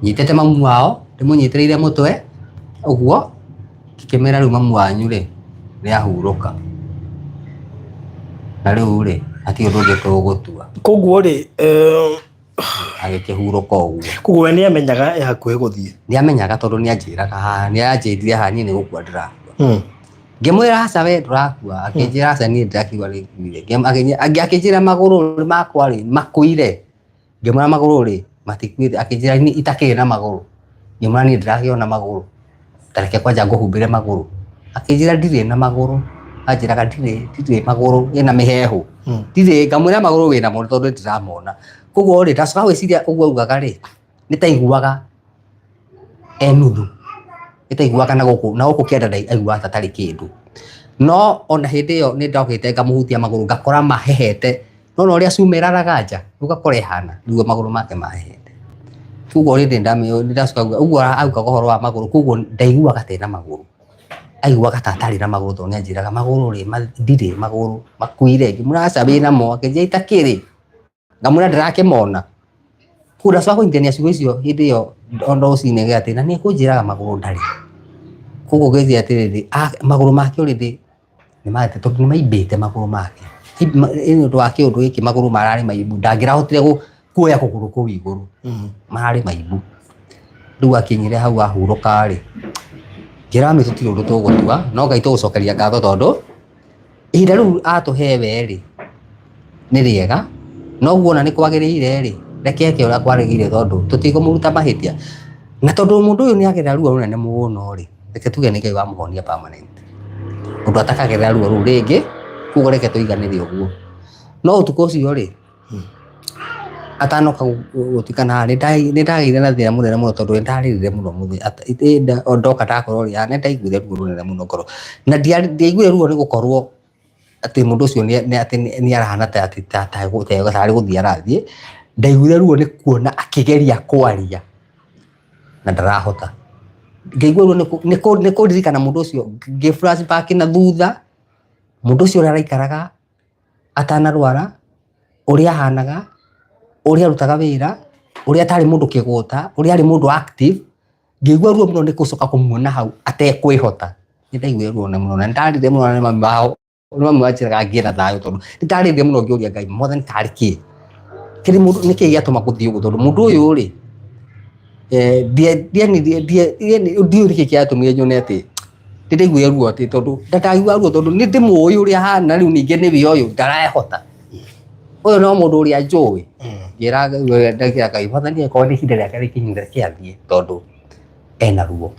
nyitete mamu wao ndimunyitiriire mutwe uguo kikimera riu mamu wanyu ri ni ahuruka na riu ri ati undu ungi tugutua koguo ri agikihuruka uguo koguo we niamenyaga hakuhi guthie niamenyaga tondu nianjirire hani ni gukua ndirakua ngimwira aca we ndurakua akinjira aca nie ndirakiuga rikuire akinjira maguru makwa ri makuire ngimwira maguru ri matikuire akinjira itakiri na maguru ngimwira nie ndirakiona maguru tareke kwanja nguhumbire maguru akinjira ndire na maguru anjiraga ndire maguru ina mihehu ndire ngamwira maguru wina mo tondu ndiramona koguo ri ndacoka gwiciria uguo ugaga ri nitaiguaga enuthu nitaiguaga na guku kienda aiguaga tatari kindu no ona hindi iyo ni ndokite ngamuhutia maguru ngakora mahehete no uria cumiraraga nja ugakora ihana niguo maguru make mahehete koguo ri ndacoka uguo auga gohoro wa maguru koguo ndaiguaga tena maguru aiguaga tatari na maguru tondu nianjiraga maguru ri ndire maguru makuire ngimuraca wina mo akinjia itakiri ngamwira ndirakimona kuda coka kunyitania ciugo icio hindi iyo onda ucine gati na ni kunjiraga maguru ndari koguo ngethia atiriri maguru make already ni mate tondu ni maimbite maguru make ino ndo wake undu giki maguru marari maimbu ndangirahotire kuoya kuguru kuu iguru marari maimbu riu akinyire hau ahuruka ri ngira mi tutire undu tugutua no ngai tugucokeria ngatho tondu ihinda riu atuhe we ri ni riega no guona ni kwagiriire ri rekeke uria kwarigire tondu tutigumuruta mahitia na tondu mundu uyu ni agerera ruo runene muno ri reke tuge ni ngai wa muhonia permanent undu atakagerera ruo ru ringi kugo reke tuiganire uguo no utuko ucio ri atanoka gutikana ni ndagire na thina munene muno tondu ndaririre muno muthi ndoka ndakorwo ri ne ndaiguire ruo runene muno ngoro na ndiaiguire ruo ni gukorwo ati mundu ucio ni arahana ta ati tari guthie arathie ndaiguire ruo ni kuona akigeria kwaria na ndarahota ngaigua ruo ni kuririkana mundu ucio ngi flashback na thutha mundu ucio araikaraga atanarwara uria ahanaga uria arutaga wira uria atari mundu kiguta uria ari mundu active ngaigua ruo muno ni gucoka kumuona hau atekwihota ni ndaiguire ruo muno na ndarire muno na mama mamu anjiraga ngiena thayo tondu ndarire muno ngiuria ngai mothe ni tari ki kiri mundu ni ki giatuma kuthie uguo tondu mundu uyu ri ndiuri ki giatumire nyone ati ndiraiguire ruo ati tondu ndataigua ruo tondu ni ndimuoyu uria hana riu ningi ni we uyu ndarehota uyu no mundu uria njui ngira ndagira ngai mothe ni ko ni ihinda riake rikinyire kiathie tondu ena ruo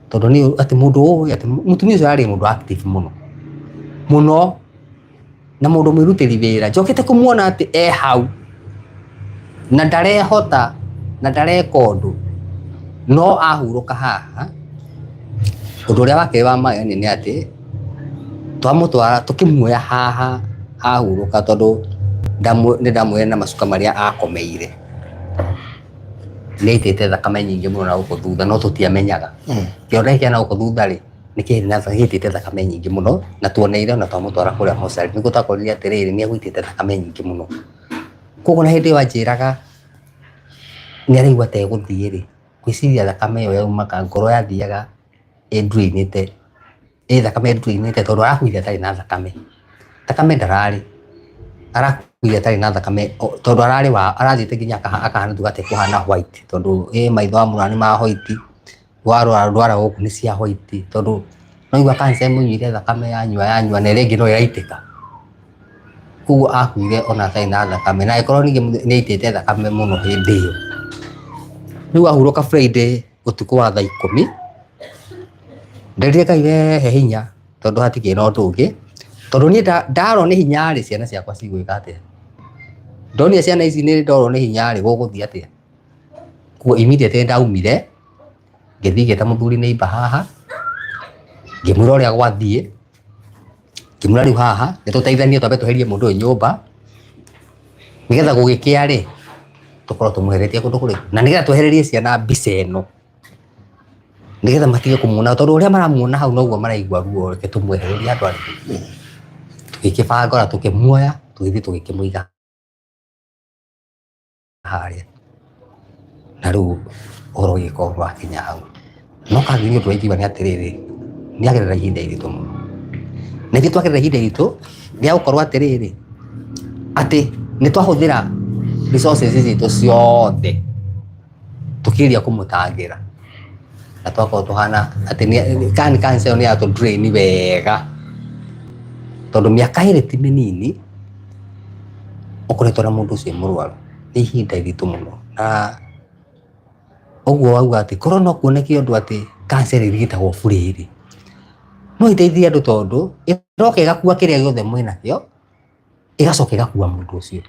tondu ni ati mundu uyu ati mutumia ucio ari mundu active muno na mundu mwirutiri wira njokete kumuona ati hau na ndarehota na ndareka undu no ahuruka haha undu uria wake wa mageni ni ati twamutwara tukimuoya haha ahuruka tondu ni ndamwire na macuka maria akomeire ni itete thakame nyingi muno na guku thutha no tutiamenyaga kionda kia na guku thutha ri nikiri na hitite thakame nyingi muno na tuoneire na twamutwara kuria hospital niguo twakorire atiriri ni agwitite thakame nyingi muno koguo na hindi wanjiraga ni araigua te guthie ri gwiciria thakame iyo yaumaga ngoro yathiaga ndruinite thakame ndruinite tondu arakuire atari na thakame ndarari arakuire atari na thakame tondu arathiite nginya akahana tugate kuhana white tondu maitho amuna ni ma white warwara guku ni cia white tondu no igua kanca munyire thakame yanyua na ringi no iraitika koguo akuire ona atari na thakame na ikorwo ni itite thakame muno hindi iyo riu ahuruka Friday utuku wa thaa 10 ndarire ngai he hinya tondu hatikira undu ungi tondu ni ndaro ni hinya ri ciana ciakwa cigwika atia ndonire ciana ici ni ndoro ni hinya ri guguthie atia koguo immediately ndaumire ngithii ngita muthuri neighbor haha ngimwira uria gwathie ngimwira riu haha nituteithanie twambe tweherie mundu uyu nyumba nigetha gugikia ri tukorwo tumweheretie kundu kuriku na nigetha twehererie ciana mbica ino nigetha matige kumuona tondu uria maramuona hau noguo maraigua ruo reke tumwehererie andu ari tukikibanga na tukimuoya tugithi tugikimuiga haria na riu uhoro giko wakinya hau no kagiri undu waigua ni atiriri ni agerera ihinda iritu muno na ithuĩ twagerera ihinda iritũ rĩa gũkorwo atĩrĩrĩ atĩ nĩ twahuthĩra resources citũ ciothe tũkĩgeria kũmũtangĩra na twakorwo tũhana atĩ cancer ĩyo nĩ yatũ drain wega tondũ mĩaka ĩrĩ ti mĩnini ũkoretwo na mũndũ ũcio mũrwaru nĩ ihinda iritũ mũno na ũguo wauga atĩ korwo no kuoneke ũndũ atĩ cancer ĩrigitagwo bure rĩ no iteithie andũ tondũ ĩroka ĩgakua kĩrĩa gĩothe mwĩnakĩo ĩgacoka ĩgakua mũndũ ũcio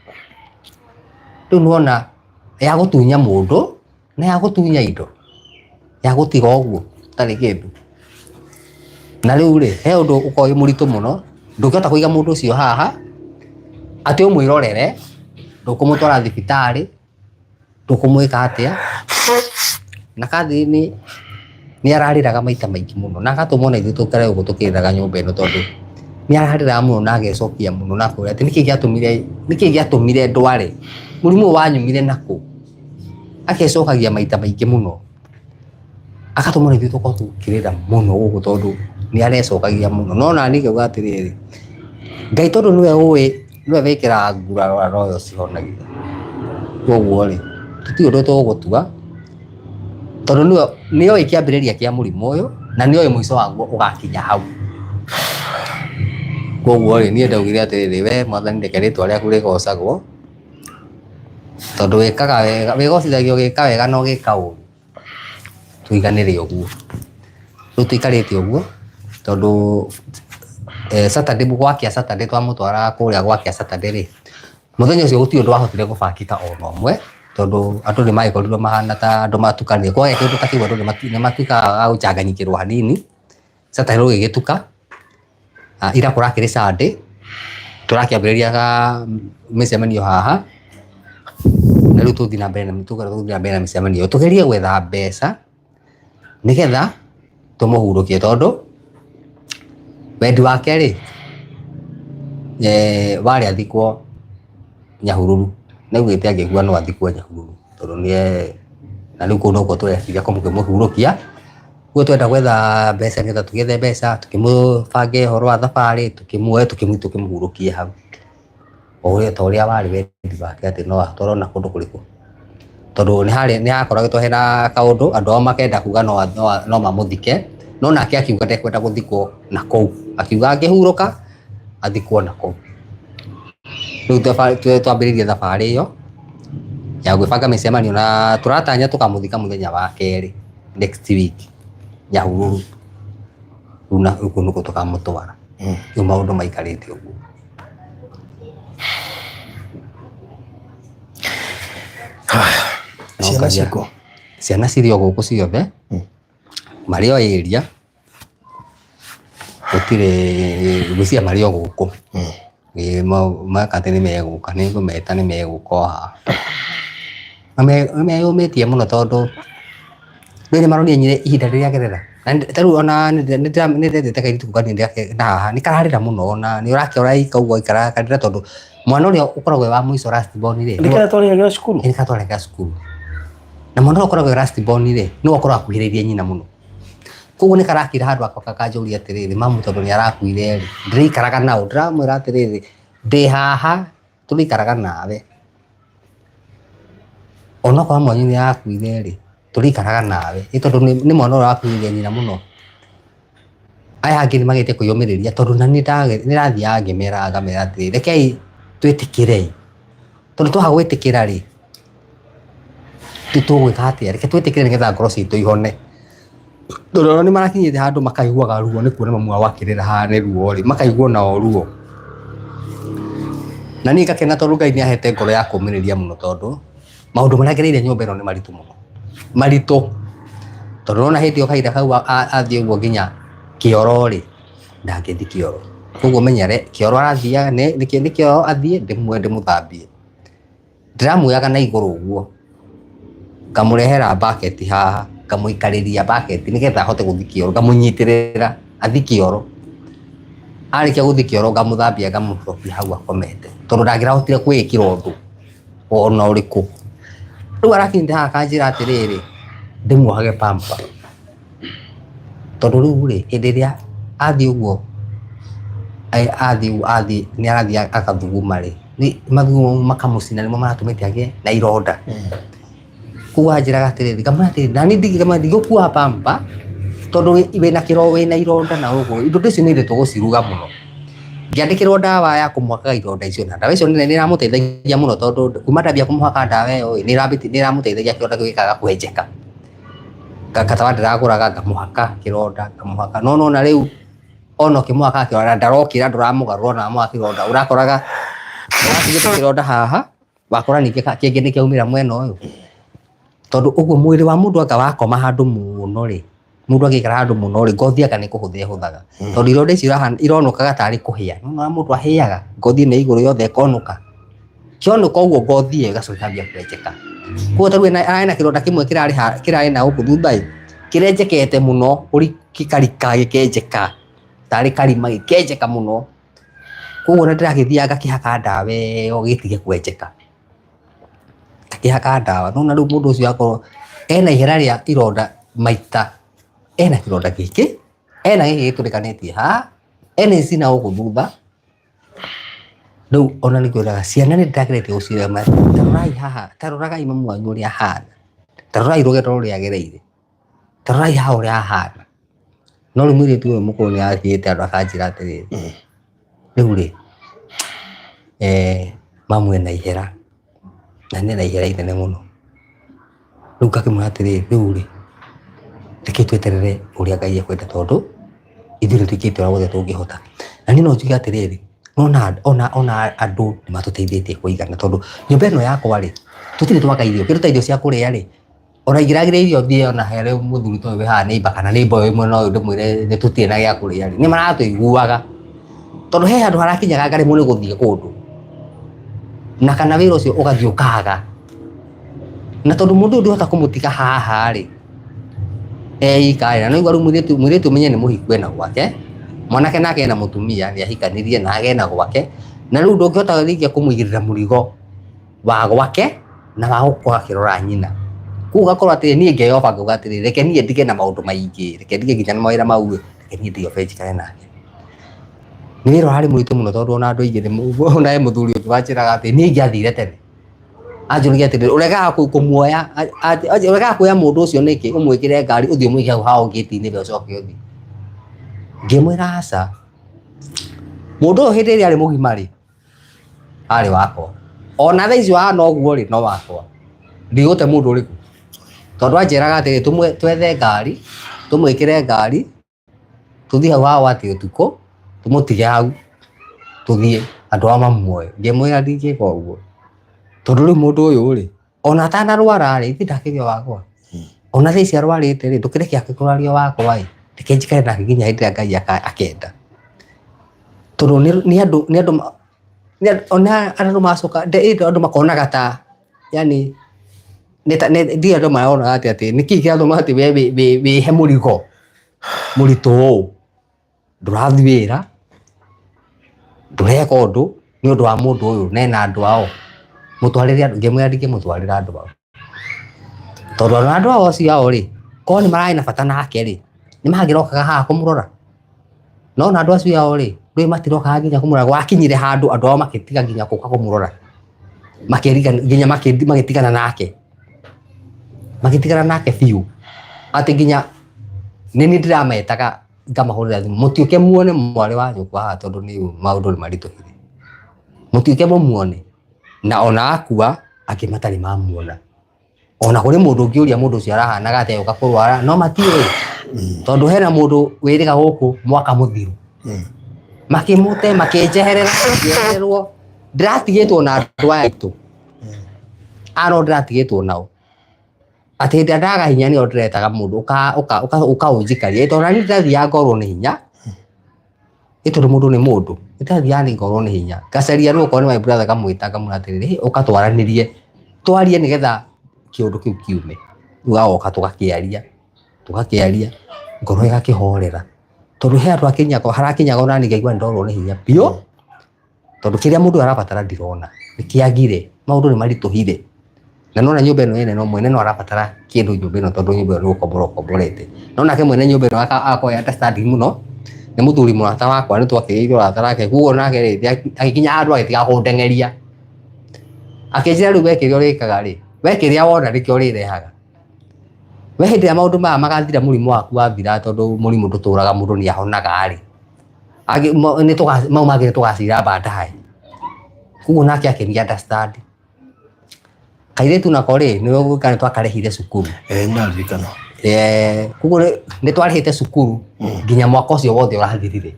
rĩu nĩwona ya gũtunya mũndũ na ya gũtunya indo ya gũtiga ũguo tarĩ kĩndũ na rĩu rĩ he ũndũ ũkorwo wĩ mũritũ mũno ndũngĩhota kũiga mũndũ ũcio haha atĩ ũmwĩrorere ndũkũmũtwara thibitarĩ ndũkũmwĩka atĩa na Catherine nĩ ararĩraga maita maingĩ mũno na agatũmwo na ithuĩ tũikare ũguo tũkĩrĩraga nyũmba ĩno tondũ nĩ ararĩraga mũno na agecokia mũno na kũrĩa atĩ nĩkĩĩ gĩatũmire ndware mũrimũ wanyumire nakũ agecokagia maita maingĩ mũno agatũmwo na ithuĩ tũkorwo tũkĩrĩra mũno ũguo tondũ nĩ arecokagia mũno no naniĩ ngauga atĩrĩrĩ Ngai tondũ nĩwe ũĩ nĩwe wĩkĩraga nguraro ĩyo cihonagia koguo rĩ tũtirĩ ũndũ tũgũtua tondũ nĩoĩ kĩambĩrĩria kĩa mũrimũ ũyũ na nĩoĩ mũico waguo ũgakinya hau koguo rĩ niĩ ndaugire atĩrĩrĩ we Mwathani reke rĩtwa rĩaku rĩgocagwo tondũ wĩkaga wega wĩgocithagio gĩka wega no gĩka ũru tũiganĩre ũguo rĩu tũikarĩte ũguo tondũ Saturday gwakia Saturday twamũtwara kũrĩa gwakia Saturday rĩ mũthenya ũcio gũtirĩ ũndũ wahotire gũbangĩka o ũmwe tondũ andũ nĩ magĩkorirwo mahana ta andũ matukanire kwagĩa kĩndũ ta kĩu andũ nĩ matuĩkaga a gũchanganyikĩrwo hanini Saturday gũgĩgĩtuka ira kũrakĩrĩ Sunday tũrakĩambĩrĩria mĩcemanio haha na rĩu tũthiĩ na mbere na mĩcemanio tũgerie gwetha mbeca nĩgetha tũmũhurũkie tondũ wendi wake rĩ warĩ athikwo Nyahururu na augĩte angĩkua no athikwo Nyahururu tondũ na rĩu kũu nokuo tũreciria kũmũhurũkia guo twenda gwetha mbeca nĩgetha tũgethe mbeca tũkĩmũbange ũhoro wa thabarĩ tũkĩmuoye tũkĩmũhurũkie hau o ũrĩa warĩ wendi wake atĩ no atwarwo na kũndũ kũrĩkũ tondũ nĩ hakoragwo hena kaũndũ andũ ao makenda kuga no mamũthike no nake akiuga ndekwenda gũthikwo na kũu akiuga angĩhurũka athikwo na kũu rĩu twambĩrĩrie thabarĩ ĩyo ya gwĩbanga mĩcemanio na tũratanya tũkamũthika mũthenya wa kerĩ next week Nyahururu rĩu nĩkuo tũkamũtwara rĩu maũndũ maikarĩte ũguo ciana cirĩ o gũkũ ciothe marĩ o area gũtirĩ gwĩcia marĩ o gũkũ makatĩ nĩ megũka nĩ ngũmeta nĩ megũka haha na nĩmeyũmĩtie mũno tondũ rĩu nĩ maronia nyine ihinda rĩrĩa agerera ta rĩu ona nĩndendete kairĩtu kau na haha nĩ kararĩra mũno na nĩ ũrakĩora ikauga ikarakarĩra tondũ mwana ũrĩa ũkoragwo wa mũico last born rĩ nĩ katwarĩra cukuru na mwana ũrĩa ũkoragwo last born rĩ nĩwe ũkoragwo akuhĩrĩirie nyina mũno koguo nĩ karakira handũ akoka kanjũria atĩrĩrĩ mamu tondũ nĩ arakuire rĩ ndĩrĩikaraga nao ndĩramwĩra atĩrĩrĩ ndĩ haha tũrĩikaraga nawe onokorwo mwanyu nĩ arakuire rĩ tũrĩikaraga nawe tondũ nĩ mwana ũrĩa wakuire nyina mũno aya angĩ nĩ magĩte kwĩyũmĩrĩria tondũ na nĩrathiaga ngĩmera atĩrĩrĩ rekei twĩtĩkĩre tondũ twaga gwĩtĩkĩra rĩ tũgwĩka atĩa reke twĩtĩkĩre nĩgetha ngoro citũ ihone tondũ nĩ marakinyĩte handũ makaiguaga ruo nĩ kuona mamu wao akĩrĩra haha nĩ ruo rĩ makaigua nao ruo na niĩ ngakena tondũ Ngai nĩ ahete ngoro ya kũmĩrĩria mũno tondũ maũndũ marĩa ngereire nyũmba ĩno nĩ maritũ mũno maritũ tondũ nona hĩndĩ ĩyo kahinda kau athiĩ ũguo nginya kĩoro rĩ ndangĩthi kĩoro koguo menyere kĩoro arathiaga nĩ kĩoro athiĩ ndĩmuoe ndĩmũthambie ndiramuoya kana iguru uguo ngamurehera bucket haha ngamuikariria bucket nigetha ahote guthi kioro ngamunyitirira athi kioro arikia guthi kioro ngamuthambia ngamuthopia hau akomete tondu ndangirahotire kwikira undu ona uriku riu arakinyite haha akanjira atiriri ndimuohage pamper tondu riu ri hindi iria athi uguo athi ni arathi akathuguma ri mathugumo makamucina nimo maratumite agie na ironda koguo anjiraga atiriri ngamwira atiriri nani ndigukua pamper tondu wina kiro wina ironda na uguo indo icio ni tuguciruga muno ngiandikirwo ndawa ya kumuhakaga ironda icio na ndawa icio ni iramuteithagia muno tondu kuma ndambia kumuhaka ndawa iyo ni iramuteithagia kironda kiu gikaga kwenjeka ngatawa ndiraguraga ngamuhaka kironda ngamuhaka no na riu ono kimuhaka kironda ndarokira nduramugarura na muhaka kironda urakoraga watigite kironda haha wakora ningi kingi ni kiaumira mwena uyu tondu uguo mwiri wa mundu anga wakoma handu muno ri mundu agikara handu muno ri ngothi aka ni kuhuthia huthaga tondu ironda icio ironukaga tari kuhia no mundu ahiaga ngothi ni iguru yothe ikonuka kionuka uguo ngothi iyo igacokambia kwenjeka koguo taru ena kironda kimwe kirari na guku thutha kirenjekete muno uri kikarika gikenjeka tari karima gikenjeka muno koguo na ndiragithiaga kihaka ndawa iyo gitige kwenjeka kihaka ndawa no na riu mundu ucio akorwo ena ihera ria ironda maita ena kironda giki ena giki giturikanĩtie ha ena ici na gũkũ thutha rĩu ona nĩngwĩraga ciana nĩ ndĩrageretie gũciĩra tarorai haha taroragai mamu wanyu ũrĩa ahana tarorai rũgendo rũrĩa agereire tarorai haha ũrĩa ahana no rĩu mũirĩtu ũyũ mũkũrũ nĩ athiĩte andũ akanjĩra atĩrĩrĩ rĩu rĩ mamu ena ihera na nĩ ena ihera inene mũno rĩu ngakĩmwĩra atĩrĩrĩ rĩu rĩ reke tweterere uria Ngai ekwenda tondu ithuĩ nĩtwĩkĩte ũrĩa wothe tũngĩhota na niĩ no njuge atĩrĩrĩ ona andũ nĩmatũteithĩtie kũigana tondu nyũmba ĩno yakwa rĩ tũtirĩ twaka irio kĩruta irio cia kũrĩa rĩ ona ingĩragĩra irio thiĩ ona here mũthuri ta ũyũ wĩ haha neighbor kana neighbor ũyũ mwena ũyũ ndĩmwĩre nĩtũtirĩ na gĩa kũrĩa rĩ nĩmaratũiguaga tondu he handũ harakinyaga ngaremwo nĩ gũthiĩ kũndũ na kana wĩra ũcio ũgathiĩ ũkaga na tondu mũndũ ndũhota kũmũtiga haha rĩ ikaĩ na noigua rĩu mũirĩtu ũmenye nĩ mũhiku ena gwake mwanake nake ena mũtumia nĩ ahikanirie nake ena gwake na rĩu ndũngĩhota rĩngĩ kũmũigĩrĩra mũrigo wa gwake na wa gũkorwo akĩrora nyina koguo ũgakorwo atĩrĩ niĩ ngeyoba ngauga atĩrĩ reke niĩ ndige na maũndũ maingĩ reke ndige nginya na mawĩra mau reke niĩ ndĩobe njikare nake nĩ wĩra ũrarĩ mũritũ mũno tondũ ona andũ aingĩ ona mũthuri ũngĩ wanjĩraga atĩ niĩ ingĩathire tene anjũragia atĩrĩrĩ ũregaga kũmuoya ũregaga kuoya mũndũ ũcio nĩkĩ ũmwĩkĩre ngari ũthiĩ ũmũige hau hao gĩti-inĩ we ũcoke ũthiĩ ngĩmwĩra aca mũndũ ũyũ hĩndĩ ĩrĩa arĩ mũgima rĩ arĩ wakwa ona thaa ici wahana ũguo rĩ no wakwa ndigũte mũndũ ũrĩkũ tondu anjĩraga atĩrĩ twethe ngari tũmwĩkĩre ngari tũthiĩ hau hao atĩ ũtukũ tũmũtige hau tũthiĩ andũ a mamuoe ngĩmwĩra ndingĩka ũguo tondu rĩu mũndũ ũyũ rĩ ona atanarwara rĩ ithi ndakĩrĩ o wakwa ona thaa ici arwarĩte rĩ ndũkĩreke akĩkũraria wakwa rĩ reke njikare nake nginya hĩndĩ ĩrĩa Ngai akenda tondu nĩ andũ andũ macoka andũ makonaga ta yani ndiĩ andũ maronaga atĩ nĩkĩ kĩratũma atĩ we wĩhe mũrigo mũritũ ũũ ndũrathi wĩra ndũreka ũndũ nĩ ũndũ wa mũndũ ũyũ na ena andũ ao mũtwarĩre andũ ngĩmwĩra ndingĩmũtwarĩra andũ ao tondu ona andũ ao acio ao rĩ korwo nĩ mararĩ na bata nake rĩ nĩ mangĩrokaga haha kũmũrora no na andũ acio ao rĩ ndũĩ matirokaga nginya kũmũrora gwakinyire handũ andũ ao magĩtiga nginya gũka kũmũrora nginya magĩtigana nake biũ atĩ nginya nĩ niĩ ndĩrametaga ngamahũrĩra thimũ mũtuĩke muone mwarĩ wa nyũkwa haha tondu nĩ maũndũ nĩ maritũhire mũtuĩke mũmuone na ona akua angĩ matarĩ mamuona ona kũrĩ mũndũ ũngĩũria mũndũ ũcio arahanaga atĩa ũka kũrwara no matiũĩ tondu hena mũndũ wĩrĩga gũkũ mwaka mũthiru makĩmũte makĩnjeherera ngĩehererwo ndĩratigĩtwo na andũ aya aitũ no ndĩratigĩtwo nao atĩ hĩndĩ ĩrĩa ndaga hinya nĩo ndĩretaga mũndũ ũkaũnjikaria tondũ naniĩ ndĩrathiaga ngorwo nĩ hinya tondũ mũndũ nĩ mũndũ ndĩrathiaga ngorwo nĩ hinya ngacaria rĩu okorwo nĩ my brother ngamwĩta ngamwĩra atĩrĩrĩ ũka twaranĩrie twarie nigetha kiundu kiu kiume ugaoka tugakiaria ngoro igakihorera tondu he andu akinyaga harakinyaga ona nikaigua ndorwo ni hinya bio tondu kiria mundu arabatara ndirona nikiagire maundu ni marituhire na nona nyumba ino ene no mwene no arabatara kindu nyumba ino tondu nyumba ino ukomborete nona ke mwene nyumba ino akoya understanding muno ni muthuri murata wakwa ni twakigeire urata nake kuo nake ri agikinya andu agitiga kundengeria akinjira riu wekiria urikaga ri wekiria wona rikio rirehaga we hindi ya maundu maya magathira murimu waku wathira tondu murimu nduturaga mundu ni ahonaga ri ni mau mangire tugacira baadaye kuo nake akiria understand kairetu nako ri ni gukana twakarehire cukuru ndarikana kuo ni twarehite cukuru nginya mwaka ucio wothe urathirire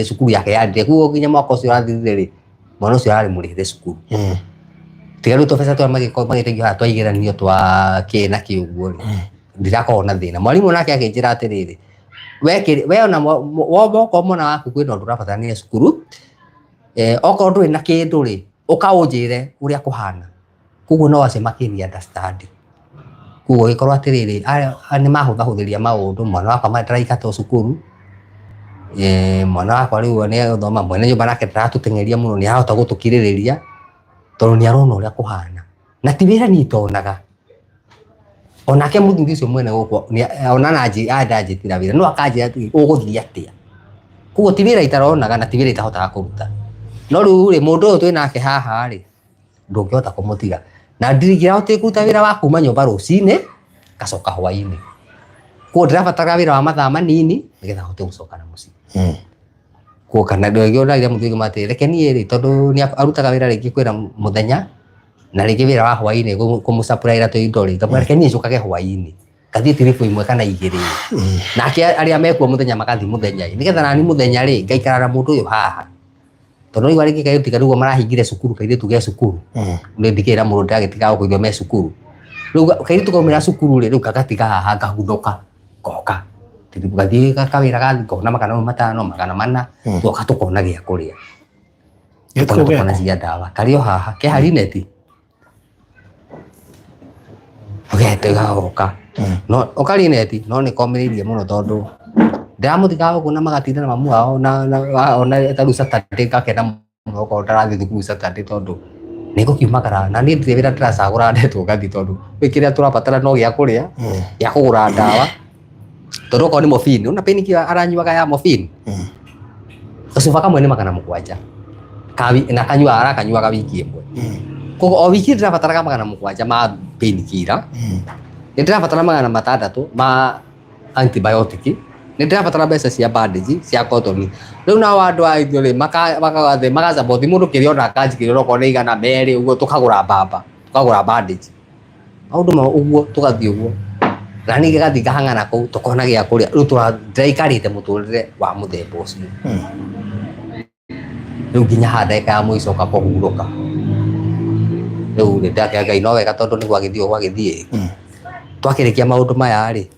cukuru yake yandire kuo nginya mwaka ucio urathirire ri mwana ucio arari murihire cukuru tiga riu tubesa twa magiteithio ha twaigeranio twa kina kiuguo ri ndirakorwo na thina mwarimu nake akinjira atiriri we ona woka mwana waku kwina undu urabatarania cukuru okorwo nduri na kindu ri ukaunjire uria kuhana kuguo no ace makiria understand kuguo gikorwo atiriri ni mahuthahuthiria maundu mwana wakwa mataraikato cukuru mwana wakwa riu ni athoma mwene nyumba nake ndaratutengeria muno ni ahota gutukiririria tondu ni arona uria kuhana na ti wira ni tonaga onake muthuri ucio mwene gukwa ona anjitira wira no akanjira ati uguthii atia kuguo ti wira itaronaga na ti wira itahotaga kuruta no riu ri mundu uyu twi nake haha ri ndungihota kumutiga na ndirigirahota kuruta wira wa kuma nyumba rucini gacoka hwaini kuguo ndirabatara wira wa mathaa manini nigetha hote gucoka na mucii kuo kana ndio ira muthuri mati reke nie ri tondu ni arutaga wira ringi kwira muthenya na ringi wira wa hwaini kumusupply to indo ri reke nie cukage hwaini kathie tirifu imwe kana igiri nake aria mekuo muthenya makathi muthenya nigetha nani muthenya ri ngaikara na mundu uyu haha tondu iwa ringi kayo tigarugo marahingire cukuru kaire tuge cukuru ni ndikira mundu ndagitiga kuithio me cukuru riu kaire tukaumira cukuru ri riu kagatiga haha ngahunoka goka tirifu kathie kawira gathi kona makana matano magana mana goka tukona gia kuria tukona cia dawa kario haha ke harineti tega oka no okarineti no ni komiririe muno tondu ndiramutiga uguo na magatinda na mamu wao na ona taru Saturday gakena muno ko ndarathi thukuru Saturday tondu niko kiumagara na ni ndire wira ndiracagura ndetwo gathi tondu wikiria turabatara no gia kuria gia kugura dawa tondu ko ni morphine una peniki aranyuaga ya morphine ucuba kamwe ni magana mugwanja na kanyua arakanyuaga wiki imwe kogo o wiki ndirabataraga magana mugwanja ma painkiller ndirabatara magana matandatu ma antibiotic ndirabatara mbeca cia bandage cia cotton riu na wandu aithio ri makagathe bothi mundu kiriona kanji kiriro ko ni igana meri uguo tukagura bamba tukagura bandage maundu ma uguo tugathie uguo na ni gathi gahangana kuu tukona gia kuria riu ndaikarite muturire wa muthemba ucio riu nginya handeka ya muico kakuhuruka riu ni ndake Ngai no wega tondu ni gwagithie twakirikia maundu maya ri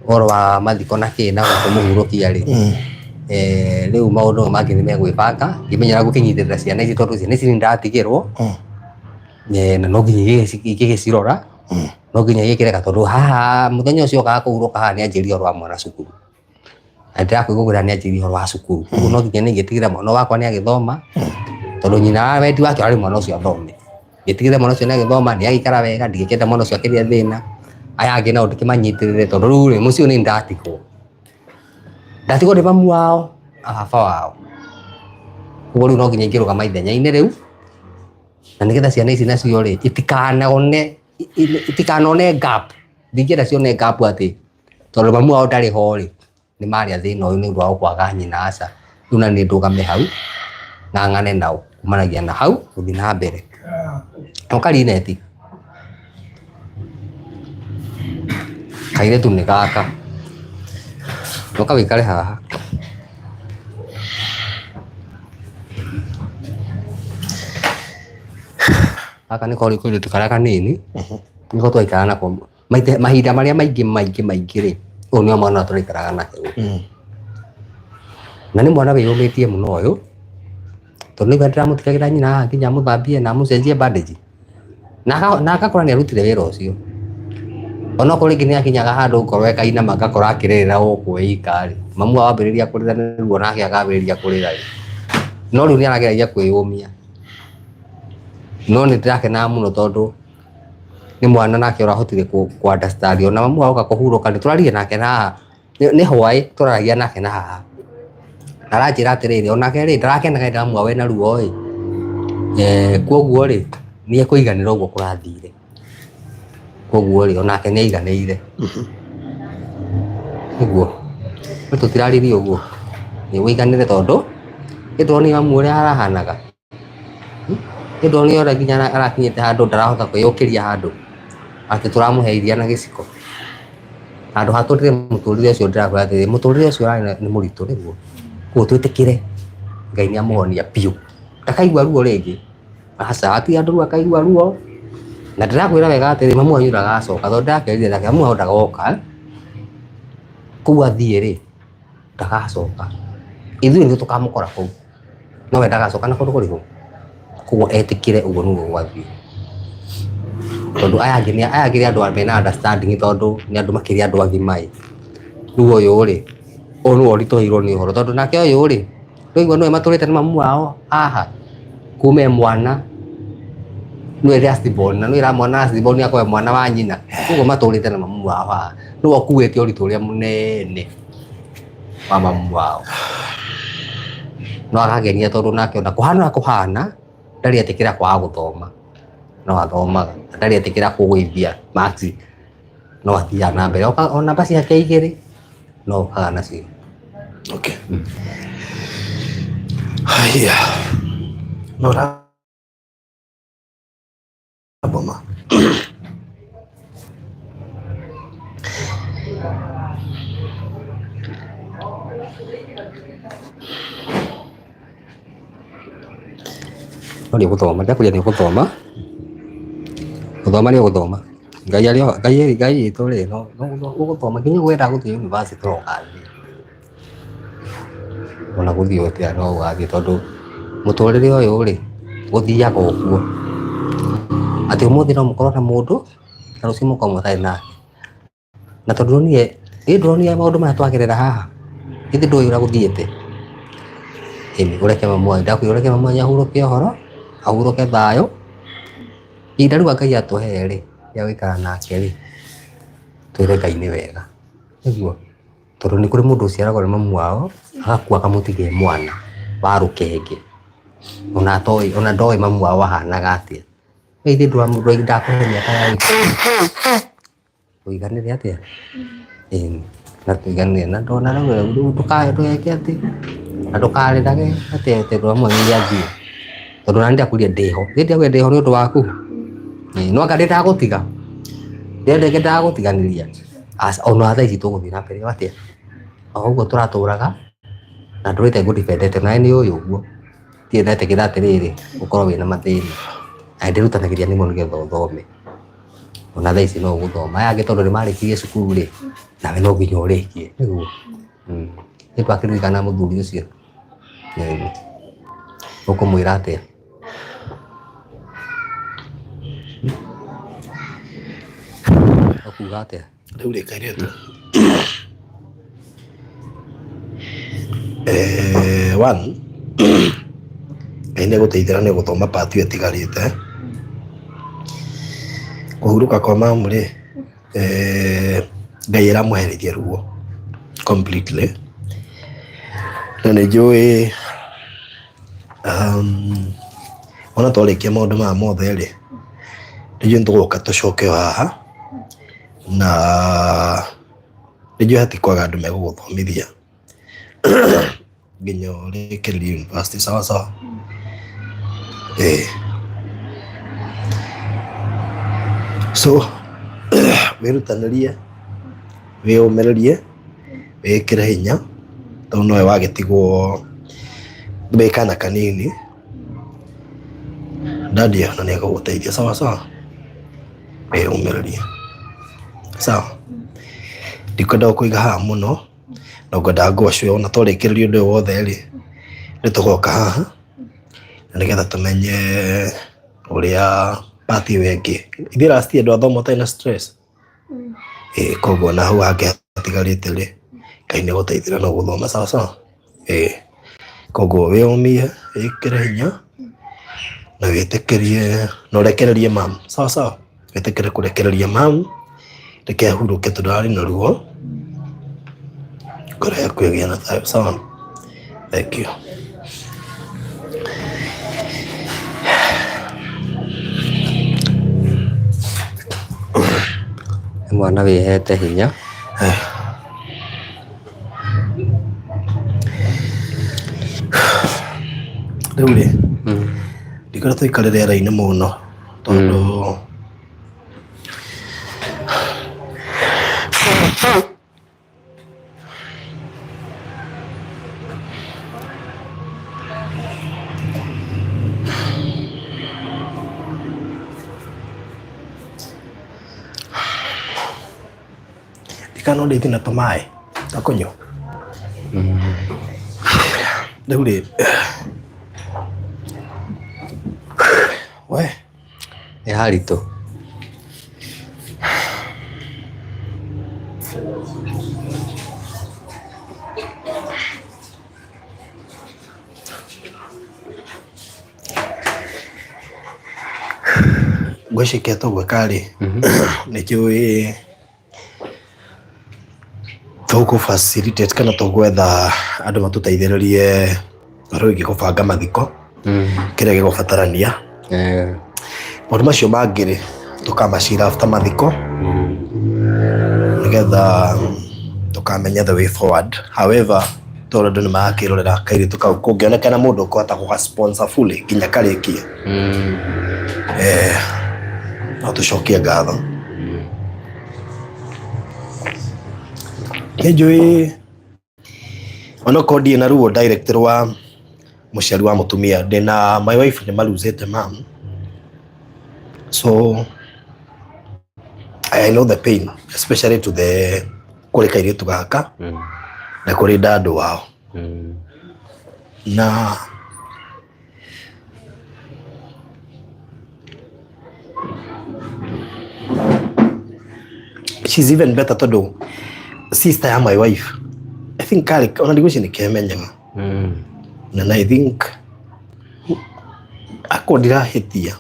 oro wa mathiko na kina kumuhurukia ri riu maundu mangi ni megwibanga ngimenyera gukinyithirira ciana ici tondu ciana ici ni ndatigirwo na no nginya igigicirora no nginya igikireka tondu haha muthenya ucio ka kuhuruka haha ni anjirie oro wa mwana cukuru ndirakwigugura ni anjirie oro wa cukuru koguo no nginya ningitigira mwana wakwa ni agithoma tondu nyina wendi wake ari mwana ucio athome ngitigire mwana ucio ni agithoma ni agikara wega ndigikenda mwana ucio akiria thina aya angi nao ndikimanyitirire tondu riu ri mucio ni ndatigwo ni mamu wao baba wao koguo riu no nginya ingiruga maithenya-ini riu na nigetha ciana ici nacio ri itikanone gap ndingienda cione gap ati tondu mamu wao ndari ho ri ni maria thina uyu ni undu wa kwaga nyina aca riu na ni ndugame hau na ng'ane nao kumanagia na hau guthii na mbere okarineti kairetu ni gaka noka wikare haha gaka ni kori kuri tukara kanini niko twaikara nako mahinda maria maingi ri uyu ni mwana turaikaraga nake na ni mwana wiyumitie muno uyu tondu niguo ndiramutigagira nyina nginya muthambie na mucenjie bandage na akakora nĩ arutire wĩra ũcio. Ona kũrĩ nginya akinyaga handũ ngoro ĩkainama agakora akĩrĩrĩra gũkũ ika rĩ, mamu wao ambĩrĩria kũrĩra nĩguo nake akambĩrĩria kũrĩra rĩ, no rĩu nĩ arageragia kwĩyũmia. No nĩ ndĩrakenaga mũno tondũ nĩ mwana nake ũrahotire ku understand, ona mamu wao oka kũhurũka nĩ tũraririe nake na haha nĩ hwaĩ tũraragia nake na haha, aranjĩra atĩrĩrĩ onake rĩ ndarakenaga nĩ mamu wao ena ruo ĩ, koguo rĩ nĩ ekũiganĩra ũguo kũrathire, koguo rĩ onake nĩ aiganĩire ũguo. Nĩ tũtiraririe ũguo nĩ ũiganĩre tondũ nĩ ndonire mamu ũrĩa arahanaga, nĩ ndonire ũrĩa nginya arakinyĩte handũ ndarahota kwĩyũkĩria handũ atĩ tũramũhe iria na gĩciko, handũ ha tũrire mũtũrĩre ũcio. Ndĩrakwĩra atĩrĩrĩ mũtũrĩre ũcio ũrarĩ nĩ mũritũ nĩguo, koguo twĩtĩkĩre Ngai nĩ amũhonia biũ, ndakaigua ruo rĩngĩ, aca hatiga andũ akaigua ruo. Na ndĩrakwĩra wega atĩrĩ mamu wanyu ndagacoka tondũ ndakerire nake mamu wao ndagoka kũu athiĩ rĩ ndagacoka, ithuĩ nĩ tũkamũkora kũu, no we ndagacoka na kũndũ kũrĩkũ. Koguo etĩkĩre ũguo nĩguo gwathiĩ, tondũ aya angĩ nĩ andũ mena understanding tondũ nĩ andũ makĩria andũ agima ĩ. Rĩu ũyũ rĩ ũyũ nĩwe ũritũhĩirwo nĩ ũhoro tondũ nake ũyũ rĩ ndũigua nĩwe matũrĩte na mamu wao haha kuma e mwana, nĩwe lastborn na nĩwe iramwona lastborn akoe mwana wa nyina, koguo matũrĩte na mamu wao haha, nĩwe ũkuĩte ũritũ ũrĩa mũnene wa mamu wao. No akagenia tondũ nake ona kũhana ndarĩ etĩkĩra kwaga gũthoma, no athomaga, ndarĩ etĩkĩra kũgũithia marks, no athiaga na mbere ona namba ciake 2 no okaga nacio. Okay. Haya. Nora Boma. Nĩ gũthoma, ndakuria nĩ gũthoma. Gũthoma nĩ gũthoma. Ngai itũ rĩ no gũthoma nginya gwenda gũthiĩ university no ũgathiĩ. Ona gũthiĩ ũtĩa no ũgathiĩ tondũ mũtũrĩre ũyũ rĩ gũthiaga ũguo. Atĩ ũmũthĩ no mũkorwo na mũndũ na rũciũ mũkorwo mũtarĩ nake. Na tondũ ndĩronire maũndũ maya twagerera haha, githĩ ndũĩ ũrĩa gũthiĩte. Ĩni ũreke mamu wanyu, ndakwĩra ũreke mamu wanyu ahurũke ũhoro, ahurũke thayũ. Ihinda rĩu Ngai atũhe rĩ rĩa gũikara nake rĩ twĩre Ngai nĩ wega nĩguo, tondũ nĩ kũrĩ mũndũ ũciaragwo nĩ mamu wao agakua akamũtigia mwana wa rũkenge, ona ndoĩ mamu wao ahanaga atĩa. Ĩthĩ ndũrĩ ndakũhe mĩaka ya ũiganĩre atĩa. Ĩni na tũiganĩre na ndona rĩu ndũgeke atĩ na ndũkarĩrage atĩ mamu wanyu nĩathiĩ, tondũ nani ndakwĩrire ndĩho, ndĩakwĩrire ndĩho nĩ ũndũ waku. No anga ndagũtiga ndagũtiganĩria ona thaa ici tũgũthiĩ na mbere atĩa o ũguo tũratũraga na ndũrĩte ngũdipendete nawe nĩ ũyũ ũguo, ndirĩ ndetĩkĩra atĩrĩrĩ ũkorwo wĩna mathĩna na ndĩrutanagĩria nĩmo nĩgetha ũthome. Ona thaa ici no ũgũthoma, aya angĩ tondũ nĩmarĩkirie cukuru rĩ nawe no nginya ũrĩkie nĩguo. Nĩ twakĩririkana mũthuri ũcio ũkũmwĩra atĩa? Okuga atĩa? Rĩu rĩka irĩtu one Ngai nĩ egũteithĩra nĩ gũthoma part ĩyo ĩtigarĩte. Kũhurũka kwa mamu rĩ Ngai aramwehereria ruo completely, na nĩ njũĩ ona twarĩkia maũndũ maya mothe rĩ nĩ njũĩ nĩtũgũka tũcoke haha na nĩ njũĩ hatikĩ kwaga andũ megũgũthomithia nginya ũrĩkĩrĩrie university sawa sawa. So wĩrutanĩrie, wĩyũmĩrĩrie, wĩkĩre hinya tondũ nowe wagĩtigwo wĩ kana kanini. Daddy ona nĩ egũgũteithia sawa sawa, wĩyũmĩrĩrie sawa. Ndikwenda gũkũiga haha mũno na ngwendaga ngwacwe ona twarĩkĩrĩria ũndũ ũyũ wothe rĩ nĩ tũgoka haha na nĩgetha tũmenye ũrĩa pati wengi ithi last year andũ athoma na stress koguo na hau hangĩ hatigarĩte rĩ Ngai nĩ gũteithĩrĩria no gũthoma sawa koguo wĩyũmie wĩkĩre hinya na wĩtĩkĩrie na ũrekererie mamu sawa wĩtĩkĩre kũrekereria mamu reke ahurũke tondũ arĩ na ruo ngoro yaku ĩgĩe na thayũ sawa. Thank you. Mwana wĩhete hinya rĩu rĩ ndikoretwo tũikare rĩera-inĩ mũno tondũ ndikano ndĩthi na tũmaĩ twa kũnyua rĩu rĩ we nĩ haritũ ngwĩciria tũgwĩka rĩ nĩkĩũĩ tũgũ facilitate kana tũgwetha andũ matũteithĩrĩrie ũhoro wĩgiĩ gũbanga mathiko kĩrĩa gĩgũbatarania maũndũ macio mangĩ rĩ tũkamacira after mathiko nĩgetha tũkamenya the way forward. However tondũ andũ nĩ marakĩrorera kairĩtu kau kũngĩonekana mũndũ ũkũhota gũgasponsor fully nginya karĩkie no tũcokie ngatho. Nĩnjũĩ onokorwo ndirĩ na ruo direct rwa mũciari wa mũtumia ndĩna my wife nĩ maruzĩte mam, so I know the pain especially to the kũrĩ kairĩtu gaka na kũrĩ ndandũ wao na she's even better tondũ sister ya my wife I think ona ndigwĩciria nĩkemenyaga na I think akorwo ndirahĩtia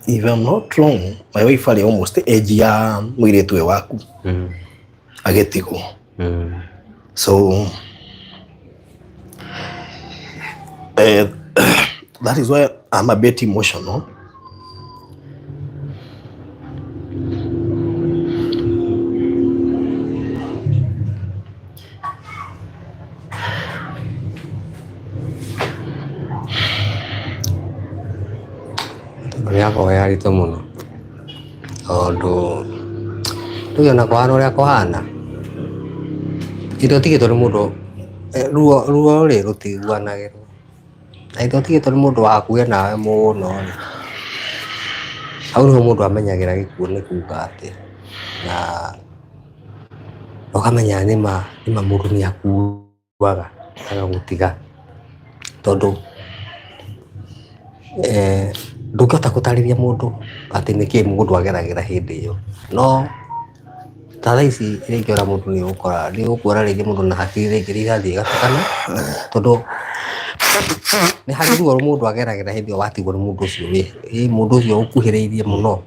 if I'm not wrong my wife arĩ almost age ya mũirĩtu ũyũ waku agĩtigwo so that is why I'm a bit emotional. Yako yaritũ mũno tondũ rĩu ona kũhana ũrĩa kũhana ithuĩ tũtigĩtwo nĩ mũndũ ruo rĩ rũtiguanagĩrwo na ithuĩ tũtigĩtwo nĩ mũndũ wakuĩ nawe mũno hau nĩho mũndũ amenyagĩra gĩkuũ nĩ kuga atĩ na ũkamenya nĩma mũndũ nĩ akuaga agagũtiga tondũ ndũngĩhota gũtarĩria mũndũ atĩ nĩkĩĩ mũndũ ageragĩra hĩndĩ ĩyo no ta thaa ici rĩngĩ ona mũndũ nĩũkuona rĩngĩ mũndũ na hakiri rĩngĩ irathiĩ igatukana tondũ nĩ harĩ ruo mũndũ ageragĩra hĩndĩ ĩyo watigwo nĩ mũndũ ũcio ũkuhĩrĩirie mũno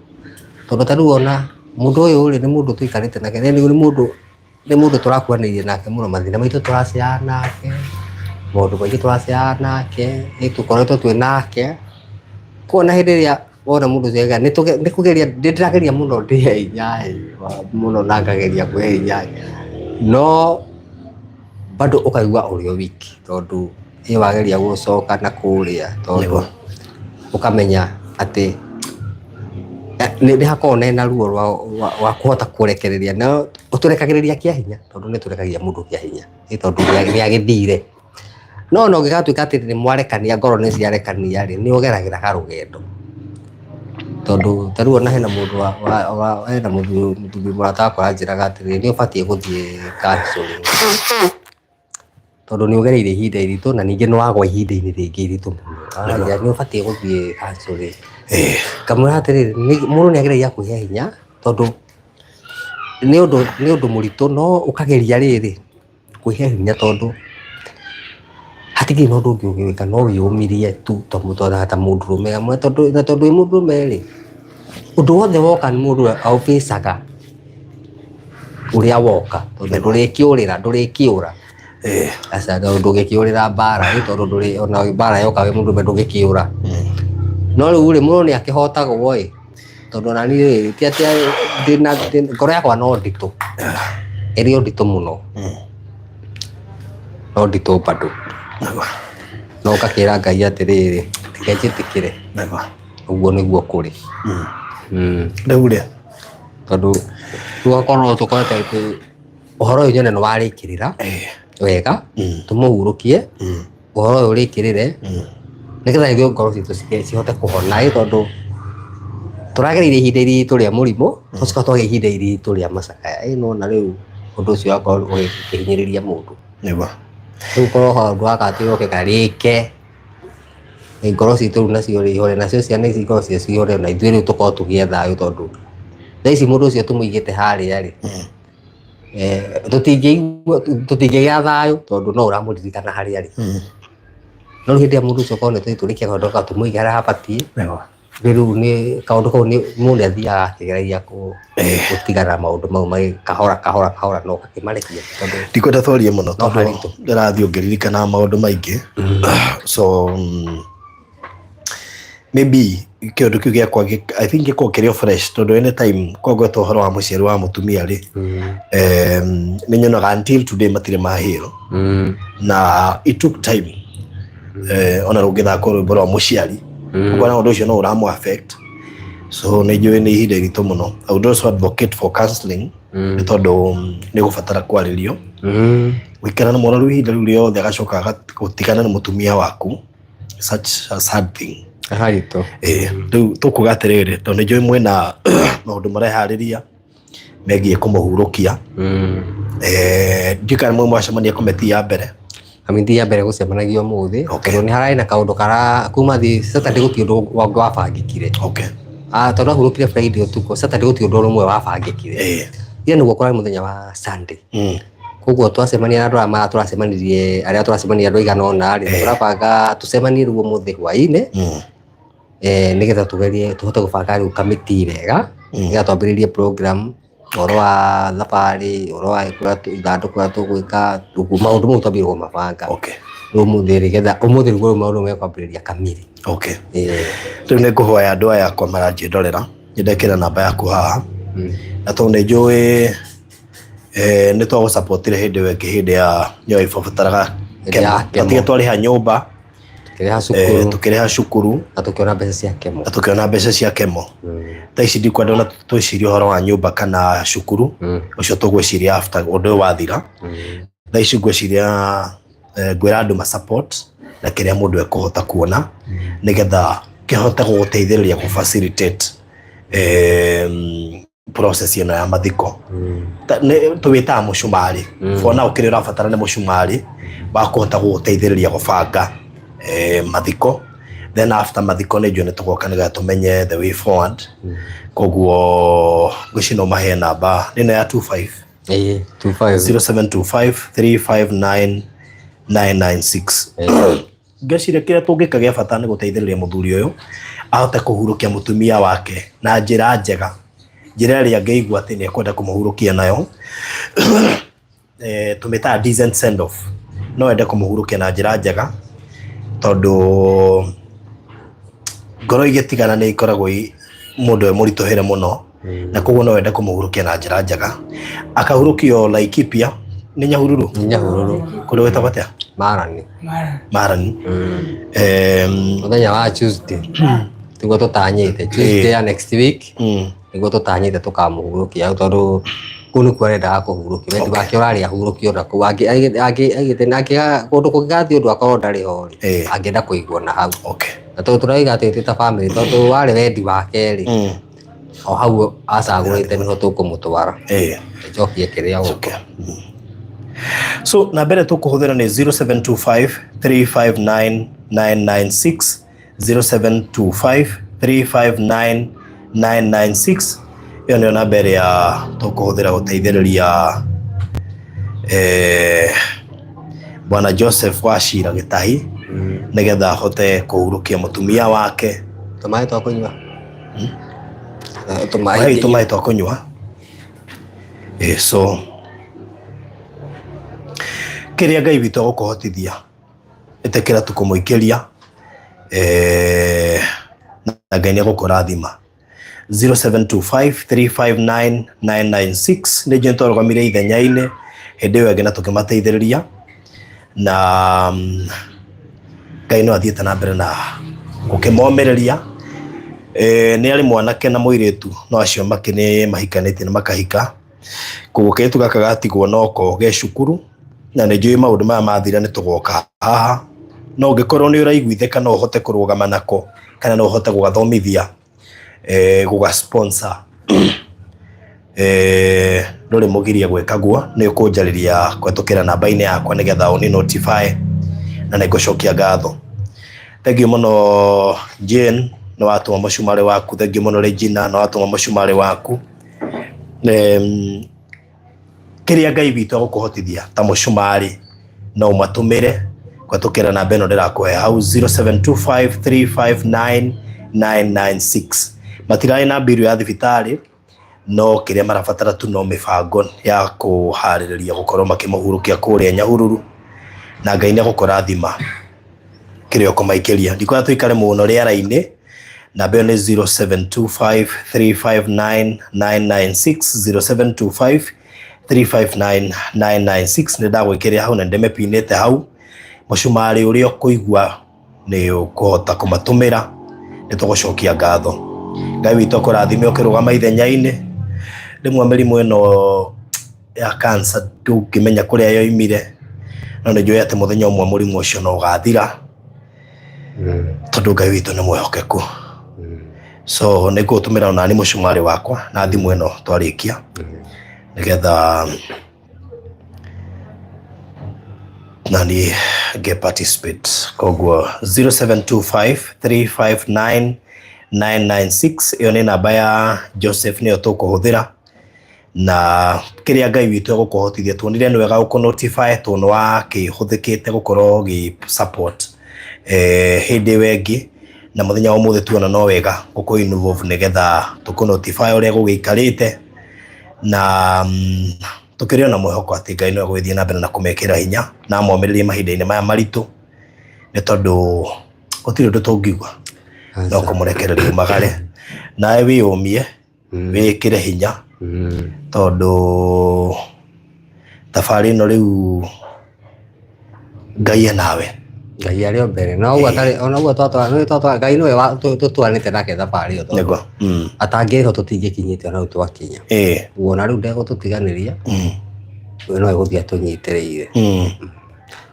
tondũ ta rĩu ona mũndũ ũyũ rĩ nĩ mũndũ tũikarĩte nake nĩ mũndũ tũrakuanĩirie nake mũno mathĩna maitũ tũraciara nake maũndũ maingĩ tũraciara nake tũkoretwo twĩ nake kuona hĩndĩ ĩrĩa wona mũndũ ũcio nĩ kũgeria ndĩrageria mũno ndĩhe hinya mũno na ngageria kwĩhe hinya no bado ũkaigua ũrĩ o wiki tondũ ĩ wageria gũcoka na kũrĩa tondũ ũkamenya atĩ nĩ hakorwo na ruo wa kũhota kũrekereria na ũtũrekagĩrĩria kĩa hinya tondũ nĩ tũrekagia mũndũ kĩa hinya tondũ nĩ agĩthire no ũngĩgatuĩka atĩ nĩ mwarekania ngoro nĩ ciarekania rĩ nĩ ũgeragĩra karũgendo tondũ ta rĩu ona hena mũndũ hena mũthuri mũrata wakwa anjĩraga atĩrĩrĩ nĩ ũbatiĩ gũthiĩ counseling tondu ni ugereire ihinda iritu na ningi no wagwa ihinda-ini ringi iritu muno ni ubatie guthie counseling kamwe atiriri mundu ni agereire akuhe hinya tondu ni undu muritu no ukageria riri kuhe hinya tondu hatigiri no undu ungiwika no wiyumirie tu ta mundurume amwe tondu wi mundurume ri undu wothe woka ni mundu auficaga uria woka tondu ndurikiura asa undu ugikiurira mbara tondu nduri ona mbara yoka wi mundurume ndugikiura no riu ri mundu ni akihotagwo tondu nani ti atia ngoro yakwa no nditu eri nditu muno no nditu bado no ukakira Ngai atiriri tikenjitikire uguo niguo kuri riu ri tondu tugakorwo tukorete uhoro uyu nyone niwarikirira wega tumuhurukie uhoro uyu urikirire nigetha ithuĩ ngoro citũ cihote kũhona tondu turagereire ihinda iritu ria murimu tucoka twagĩa ihinda iritu ria macakaya nona riu undu ucio wakorwo ugikihinyĩrĩria mundu riu korwo handũ haka atĩ oke karĩke ngoro citũ rĩu nacio ihore nacio ciana ici ngoro ciacio ihore na ithuĩ rĩu tũkorwo tũgĩe thayũ tondu thaa ici mũndũ ũcio tũmũigĩte harĩa rĩ tũtingĩgĩa thayũ tondu no ũramũririkana harĩa rĩ no rĩu hĩndĩ ĩrĩa mũndũ ũcio korwo nĩ tũrĩkia kaũndũ gaka tũmũige harĩa habatiĩ rĩu nĩ kaũndũ kau mũndũ athiaga akĩgeragia gũtigana maũndũ mau kahora no gakĩmarekia ndikwenda twarie mũno tondu ndĩrathiĩ ngĩririkana maũndũ maingĩ so maybe kĩũndũ kĩu gĩakwa I think gĩkorwo kĩrĩ o fresh tondu anytime kwangweta ũhoro wa mũciari wa mũtumia rĩ nĩ nyonaga until today matirĩ mahĩrwo na it took time ona rũngĩthaka rwĩmbo rwa mũciari kuona ũndũ ũcio no ũramũ affect so nĩ njũĩ nĩ ihinda iritũ mũno I would also advocate for counseling nĩ tondu nĩ gũbatara kwarĩrio gũikara na mũrwaru ihinda rĩu rĩothe agacoka gũtigana na mũtumia waku such a sad thing haritũ rĩu tũkuga atĩrĩrĩ tondũ nĩ njũĩ mwĩna maũndũ mareharĩria megiĩ kũmũhurũkia ndiũĩ kana mwe mwacemania komiti ya mbere kamiti ya mbere gũcemanagio ũmũthĩ tondũ nĩ hararĩ na kaũndũ kuma Saturday gũtirĩ ũndũ wabangĩkire tondu ahurũkire Friday ũtukũ Saturday gũtirĩ ũndũ ũmwe wabangĩkire ira nĩguo kwarĩ mũthenya wa Sunday koguo twacemania na andũ arĩa tũracemanirie arĩa tũracemania andũ aigana ũna rĩ tũrabanga tũcemanie rĩu ũmũthĩ hwaĩ-inĩ nĩgetha tũhote gũbanga rĩu kamiti wega nĩgetha twambĩrĩrie program ũhoro wa thabarĩ ũhoro wa ithandũkũ ũrĩa tũgwĩka maũndũ mau twambĩrĩrie kũmabanga rĩu ũmũthĩ nĩgetha ũmũthĩ rĩu maũndũ mekwambĩrĩria kamiri rĩu nĩ ngũhoya andũ aya akwa maranjĩndorera nyendekĩra namba yaku haha na tondũ nĩ njũĩ nĩ twagũsapotire hĩndĩ ĩyo ĩngĩ hĩndĩ ya nyoiba bataraga atige twarĩha nyũmba tukĩrĩha cukuru na tũkĩona mbeca cia kemo thaa ici ndikwenda ona twĩcirie ũhoro wa nyũmba kana cukuru ũcio tũgwĩciria after ũndũ ũyũ wathira thaa ici ngwĩciria ngwĩra andũ ma-support na kĩrĩa mũndũ ekũhota kuona nĩgetha kĩhote gũgũteithĩrĩria gũ-facilitate process ĩno ya mathiko tũwĩtaga mũcumarĩ for now kĩrĩa ũrabatara nĩ mũcumarĩ wa kũhota gũgũteithĩrĩria gũbanga mathiko then after mathiko nĩ njũĩ nĩ tũgoka nĩgetha tũmenye the way forward koguo ngwĩci no mahe namba nĩno ya 25 0725 359 996 ngeciria kĩrĩa tũngĩka gĩa bata nĩ gũteithĩrĩria mũthuri ũyũ ahote kũhurũkia mũtumia wake na njĩra njega njĩra ĩrĩa angĩigua atĩ nĩ ekwenda kũmũhurũkia nayo tũmĩtaga decent send off no ende kũmũhurũkia na njĩra njega tondu ngoro igĩtigana nĩ ikoragwo mũndũ mũritũhĩre mũno na koguo no ende kũmũhurũkia na njĩra njega akahurũkio Laikipia nĩ Nyahururu kũrĩa wĩtagwo atĩa Marani mũthenya wa Tuesday tiguo tũtanyĩte Tuesday ya next week nĩguo tũtanyĩte tũkamũhurũkia tondũ kũu nĩkuo arendaga kũhurũkio wendi wake ũrarĩ ahurũkio na kũu kũndũ kũngĩgathiĩ ũndũ akorwo ndarĩ ho angĩenda kũiguo na hau na tondũ tũrauga atĩ ta family tondũ warĩ wendi wake rĩ o hau acagũrĩte nĩho tũkũmũtwara njokie kĩrĩa gũkũ So na mbere tukuhuthira ni 0725 359 996 0725 359 996. Iyo ndio namba ya tukuhuthira guteithiriria Bwana Joseph Wachira Gitahi nigetha hote kuhurukia mutumia wake. Tumai twa kunywa. Tumai twa kunywa. So kiria Ngai witu gukuhotithia itekira tukumuikiria na Ngai nigukurathima. 0725359996 nĩ twarũgamire ithenya-inĩ hĩndĩ ĩyo ĩngĩ na tũkĩmateithĩrĩria na Ngai no athiĩte na mbere na gũkĩmomereria. Nĩ arĩ mwanake na mũirĩtu no acio makĩnĩ mahikanĩtie na makahika, koguo kairĩtu gaka gatigwo noko ge cukuru na nĩ njũĩ maũndũ maya mathira nĩ tũgoka haha, no ũngĩkorwo nĩ ũraiguithĩka no ũhote kũrũgama nako kana no ũhote gũgathomithia guga sponsor ndũrĩ mũgirie gwĩka guo, nĩ ũkũnjarĩria kũhetũkĩra namba-inĩ yakwa nĩgetha ũni notify na nĩngũcokia ngatho. Thengiũ mũno Jane, nĩ watũma mũcumarĩ waku. Thengiũ mũno Regina, nĩ watũma mũcumarĩ waku. Kĩrĩa Ngai witũ agũkũhotithia ta mũcumarĩ no ũmatũmĩre kũhetũkĩra namba ĩno ndĩrakũhe hau 0725359996. Matirarĩ na mbiru ya thibitarĩ, no kĩrĩa marabatara tu no mĩbango ya kũharĩrĩria gũkorwo makĩmũhurũkia kũrĩa Nyahururu na Ngai nĩagũkũrathima kĩrĩa ũkũmaikĩria. Ndikwenda tũikare mũno rĩera-inĩ. Namba ĩyo nĩ 0725359996 0725359996. nĩ ndagwĩkĩrĩra hau na ndĩmĩpinĩte hau. Mũcumarĩ ũrĩa ũkũigua nĩ ũkũhota kũmatũmĩra, nĩ tũgũcokia ngatho. Ngai witũ akũrathime ũkĩrũgama ithenya-inĩ. Rĩmwe mĩrimũ ĩno ya cancer ndũngĩmenya kũrĩa yoimire, no nĩ njũĩ atĩ mũthenya ũmwe mũrimũ ũcio no ũgathira tondũ Ngai witũ nĩ mwĩhokeku. So nĩ ngũtũmĩra onani mũcumarĩ wakwa na thimũ ĩno twarĩkia nĩgetha nani participate. Koguo 0725359996 iyo nĩ namba ya Joseph nĩyo tũkũhũthĩra, na kĩrĩa Ngai witũ agũkũhotithia. Tuonire nĩ wega gũkũ-notify tondũ nĩ wakĩhũthĩkĩte gũkorwo gĩ-support hĩndĩ wengĩ, na mũthenya wa ũmũthĩ tuona no wega gũkũ-involve nĩgetha tũkũ-notify ũrĩa gũgĩikarĩte, na tũkĩrĩ ona mwĩhoko atĩ Ngai no egũgĩthiĩ na mbere na kũmekĩra hinya na amomĩrĩrie mahinda-inĩ maya maritũ, nĩ tondũ gũtirĩ ũndũ tũngiuga no kũmũrekereria umagare, nawe wĩyũmie wĩkĩre hinya tondũ thabarĩ ĩno rĩu Ngai enawe. Ngai arĩ o mbere na ũguo atarĩ ona ũguo twatwara Ngai nĩwe tũtwaranĩte nake thabarĩ ĩyo tondũ atangĩho tũtingĩkinyĩte ona rĩu twakinya. Ũguo ona rĩu ndegũtũtiganĩria, we no egũthiĩ atũnyitĩrĩire.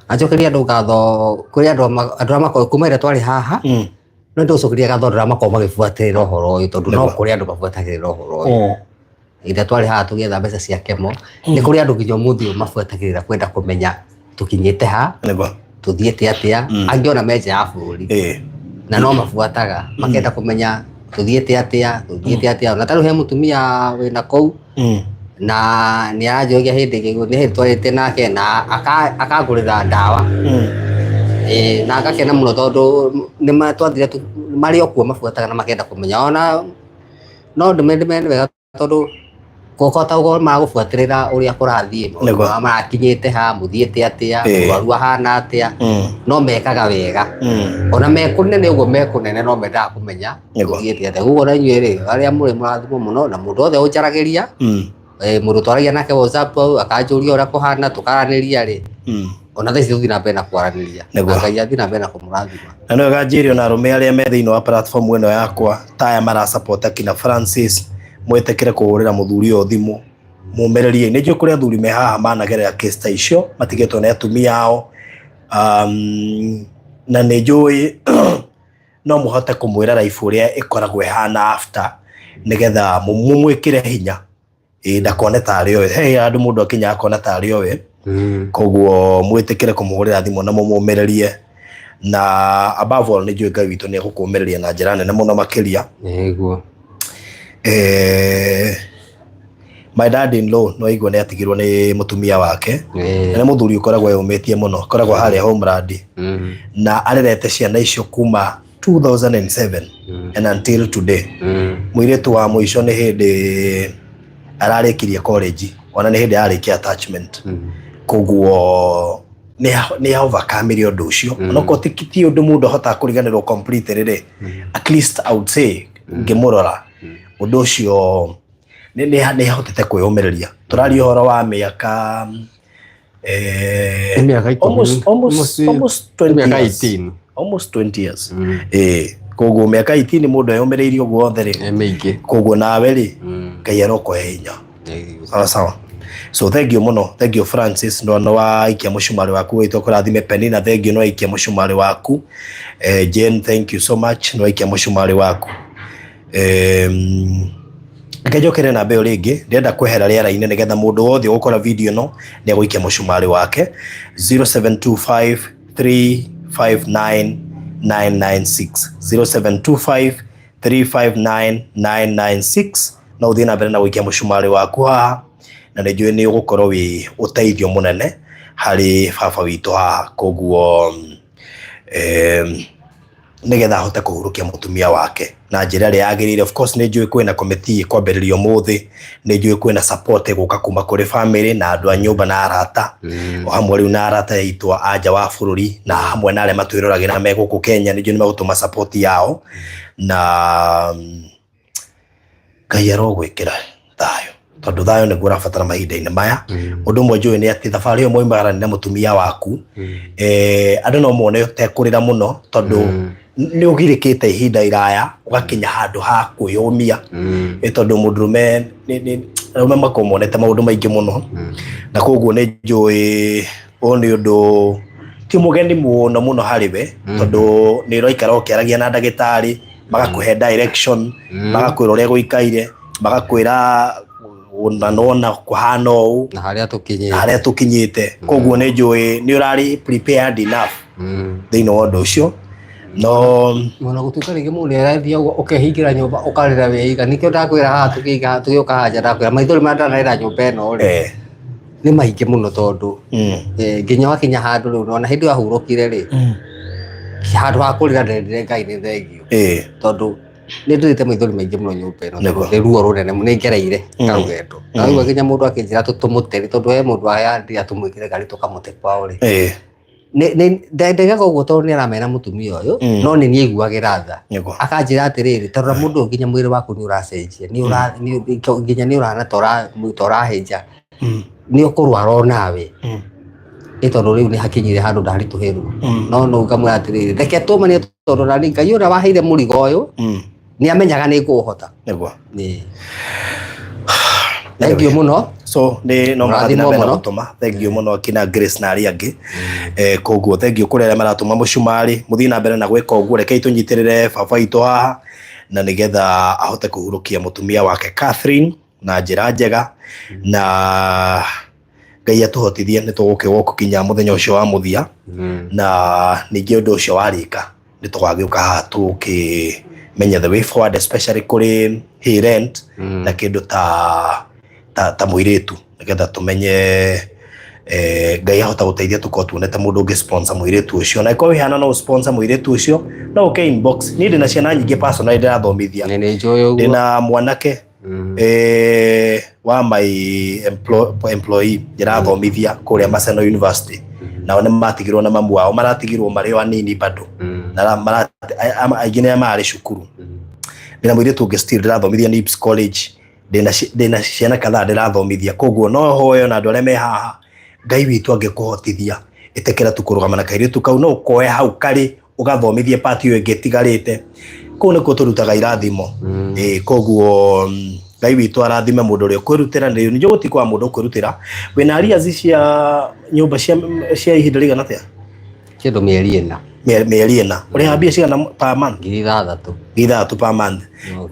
Na njokeria andũ ngatho kũrĩ andũ arĩa makorwo kuma rĩrĩa twarĩ haha, no ndĩgũcokeria ngatho andũ arĩa makorwo magĩbuatĩrĩra ũhoro ũyũ tondũ no kũrĩ andũ mabuatagĩrĩra ũhoro ũyũ. Rĩrĩa twarĩ haha tũgĩetha mbeca cia kemo, nĩ kũrĩ andũ nginya ũmũthĩ ũyũ mabuatagĩrĩra kwenda kũmenya tũkinyĩte ha, tuthiĩte atĩa, angĩ ona me nja ya bũrũri na no mabuataga makenda kũmenya tuthiĩte atĩa. Na tarĩu he mũtumia wĩna kũu na nĩ aranjũria hĩndĩ twarĩte nake na akangũrĩra ndawa na ngakena mũno tondũ nĩ twathire marĩ o kuo mabuataga na makenda kũmenya. Ona no ndĩmendeme nĩ wega tondũ kũhota gũkorwo magũbuatĩrĩra ũrĩa kũrathiĩ, marakinyĩte ha, mũthiĩte atĩa, mũrwaru ahana atĩa, no mekaga wega. Ona mekũnene ũguo mekũnene no mendaga kũmenya mũthiĩte atĩa. Ũguo na inyuĩ-rĩ arĩa mũrĩ mũrathimwo mũno na mũndũ wothe ũnjaragĩria, mũndũ twaragia nake WhatsApp hau akanjũria ũrĩa kũhana tũkaranĩria-rĩ, ona thaa ici tũthiĩ na mbere na kwaranĩria na Ngai athiĩ na mbere na kũmũrathima. Na nĩ wega njĩre ona arũme arĩa me thĩinĩ wa platform ĩno yakwa ta aya marasupport akina Francis, mwĩtĩkĩre kũhũrĩra mũthuri ũyũ thimũ mũmĩrĩrie. Nĩ njũĩ kũrĩ athuri me haha managerera case ta icio matigĩtwo nĩ atumia ao, na nĩ njũĩ no mũhote kũmwĩra life ũrĩa ĩkoragwo ĩhana after, nĩgetha mũmwĩkĩre hinya ndakone tarĩ owe he andũ mũndũ akinya akona tarĩ owe koguo mwĩtĩkĩre kũmũhũrĩra thimũ na mũmũmĩrĩrie na above all nĩ njũĩ Ngai witũ nĩ egũkũmĩrĩria na njĩra nene mũno makĩria nĩguo my dad-in-law no igua nĩ atigirwo nĩ mũtumia wake na nĩ mũthuri ũkoragwo eyũmĩtie mũno koragwo harĩa Homeland na arerete ciana icio kuma 2007 and until today mũirĩtu wa mũico nĩ hĩndĩ ararĩkirie college ona nĩ hĩndĩ ararĩkia attachment koguo nĩ overcome ũndũ ũcio onako ti ũndũ mũndũ ahotaga kũriganĩrwo completely at least I would say ngĩmũrora ũndũ ũcio nĩ ahotete kwĩyũmĩrĩria tũraria ũhoro wa mĩaka almost 20 years koguo mĩaka 18 mũndũ eyũmĩrĩirie ũguo othe rĩ koguo nawe rĩ Ngai arokũhe hinya sawa so thank you mũno thank you Francis no waikia mũcumarĩ waku wĩtwo kũrathime Penina thank you no waikia mũcumarĩ waku Jane thank you so much no waikia mũcumarĩ waku Ngejokere na mbeo rĩngĩ ndĩrenda kwehera rĩera-inĩ nĩgetha mũndũ wothe ũgũkora video no nĩ egũikia mũcumarĩ wake 0725 359 996 0725 359 996 na ũthiĩ na mbere na gũikia mũcumarĩ waku haha na nĩ njũĩ nĩ ũgũkorwo wĩ ũteithio mũnene harĩ baba witũ haha koguo nĩgetha ahote kũhurũkia mũtumia wake na njĩra ĩrĩa yagĩrĩire of course nĩ njũĩ kwĩna committee kwambĩrĩrio mũthĩ nĩ njũĩ kwĩna support gũka kuma kũrĩ family na andũ a nyũmba na arata o hamwe rĩu na arata aitũ a nja wa bũrũri na hamwe na arĩa matwĩroragĩra me gũkũ Kenya nĩ njũĩ nĩ megũtũma support yao na Ngai arogwĩkĩra thayũ tondũ thayũ nĩguo ũrabatara mahinda-inĩ maya ũndũ ũmwe njũĩ nĩ atĩ thabarĩ ĩyo moimagarania na mũtumia waku andũ no mone ũtekũrĩra mũno tondũ nĩ ũgirĩkĩte ihinda iraya ũgakinya handũ ha kwĩyũmia tondũ mũndũrũme arũme makoragwo monete maũndũ maingĩ mũno na koguo nĩ njũĩ ũyũ nĩ ũndũ ti mũgeni mũno harĩ we tondũ nĩ ũraikara ũkĩaragia na ndagĩtarĩ magakũhe direction magakwĩra ũrĩa gũikaire magakwĩra nona kũhana ũũ na harĩa tũkinyĩte koguo nĩ njũĩ nĩ ũrarĩ prepared enough thĩinĩ wa ũndũ ũcio no mwana gũtuĩka rĩngĩ mũndũ nĩarathiĩ ũkehingĩra nyũmba ũkarĩra wĩiga nĩkĩo ndakwĩra haha tũgĩũka haja ndakwĩra maithori marĩa ndanarĩra nyũmba ĩno rĩ nĩ maingĩ mũno tondũ nginya wakinya handũ rĩu ona hĩndĩ wahurũkire rĩ handũ ha kũrĩra ndendire Ngai nĩ thengio tondũ nĩ ndĩrĩte maithori maingĩ mũno nyũmba ĩno nĩ ruo rũnene nĩ ngereire karũgendo na rĩu nginya mũndũ akĩnjĩra tũmũte tondũ he mũndũ ayandĩra tũmwĩkĩre ngari tũkamũte kwao rĩ ndendegaga ũguo tondũ nĩ aramena mũtumia ũyũ no nĩ niĩ aiguagĩra tha akanjĩra atĩrĩrĩ tondũ mũndũ nginya mwĩrĩ waku nĩ ũracenjia nginya nĩ ũrahana ta ũrahĩnja nĩ ũkũrwara o nawe nĩ tondũ rĩu nĩ hakinyire handũ ndaritũhĩrwo no ngamwĩra atĩrĩrĩ reke tũmanie tondũ nani Ngai ũrĩa waheire mũrigo ũyũ nĩ amenyaga nĩ ngũũhota thank you mũno so no marathiĩ na mbere na gũtũma thank you mũno kina Grace na arĩa angĩ koguo thank you kũrĩ arĩa maratũma mũcumarĩ mũthiĩ na mbere na gwĩka ũguo rekei tũnyitĩrĩre baba witũ haha na nĩgetha ahote kũhurũkia mũtumia wake Catherine na njĩra njega na Ngai atũhotithie nĩ tũgũkĩgwo gũkinya mũthenya ũcio wa mũthia na ningĩ ũndũ ũcio warĩka nĩ tũgagĩũka haha tũkĩmenya the way forward especially kũrĩ he rent na kĩndũ ta mũirĩtu nĩgetha tũmenye Ngai ahota gũteithia tũkorwo tuonete mũndũ ũngĩ sponsor mũirĩtu ũcio na ĩkorwo wĩhana no sponsor mũirĩtu ũcio no ũke inbox niĩ ndĩna ciana nyingĩ personally ndĩrathomithia ndĩna mwanake wa my employee ndĩrathomithia kũrĩa Maseno University nao nĩ matigirwo na mamu wao maratigirwo marĩ o anini bado na aingĩ nĩ marĩ cukuru ndĩna mũirĩtu ũngĩ still ndĩrathomithia NIPS College ndĩna ciana kadhaa ndĩrathomithia koguo no hoyo na andũ arĩa me haha Ngai witũ angĩkũhotithia ĩtekĩra tukũrũgama na kairĩtu kau no ũkoe hau karĩ ũgathomithie part ĩyo ĩngĩ ĩtigarĩte kũu nĩkuo tũrutaga irathimo koguo Ngai witũ arathime mũndũ ũrĩa kwĩrutĩra nĩ njũ gũtikwa mũndũ kwĩrutĩra wĩna arias cia nyũmba cia ihinda rĩigana atĩa kĩndũ mĩeri ĩna ũrĩha mbia cigana per month 6,000 per month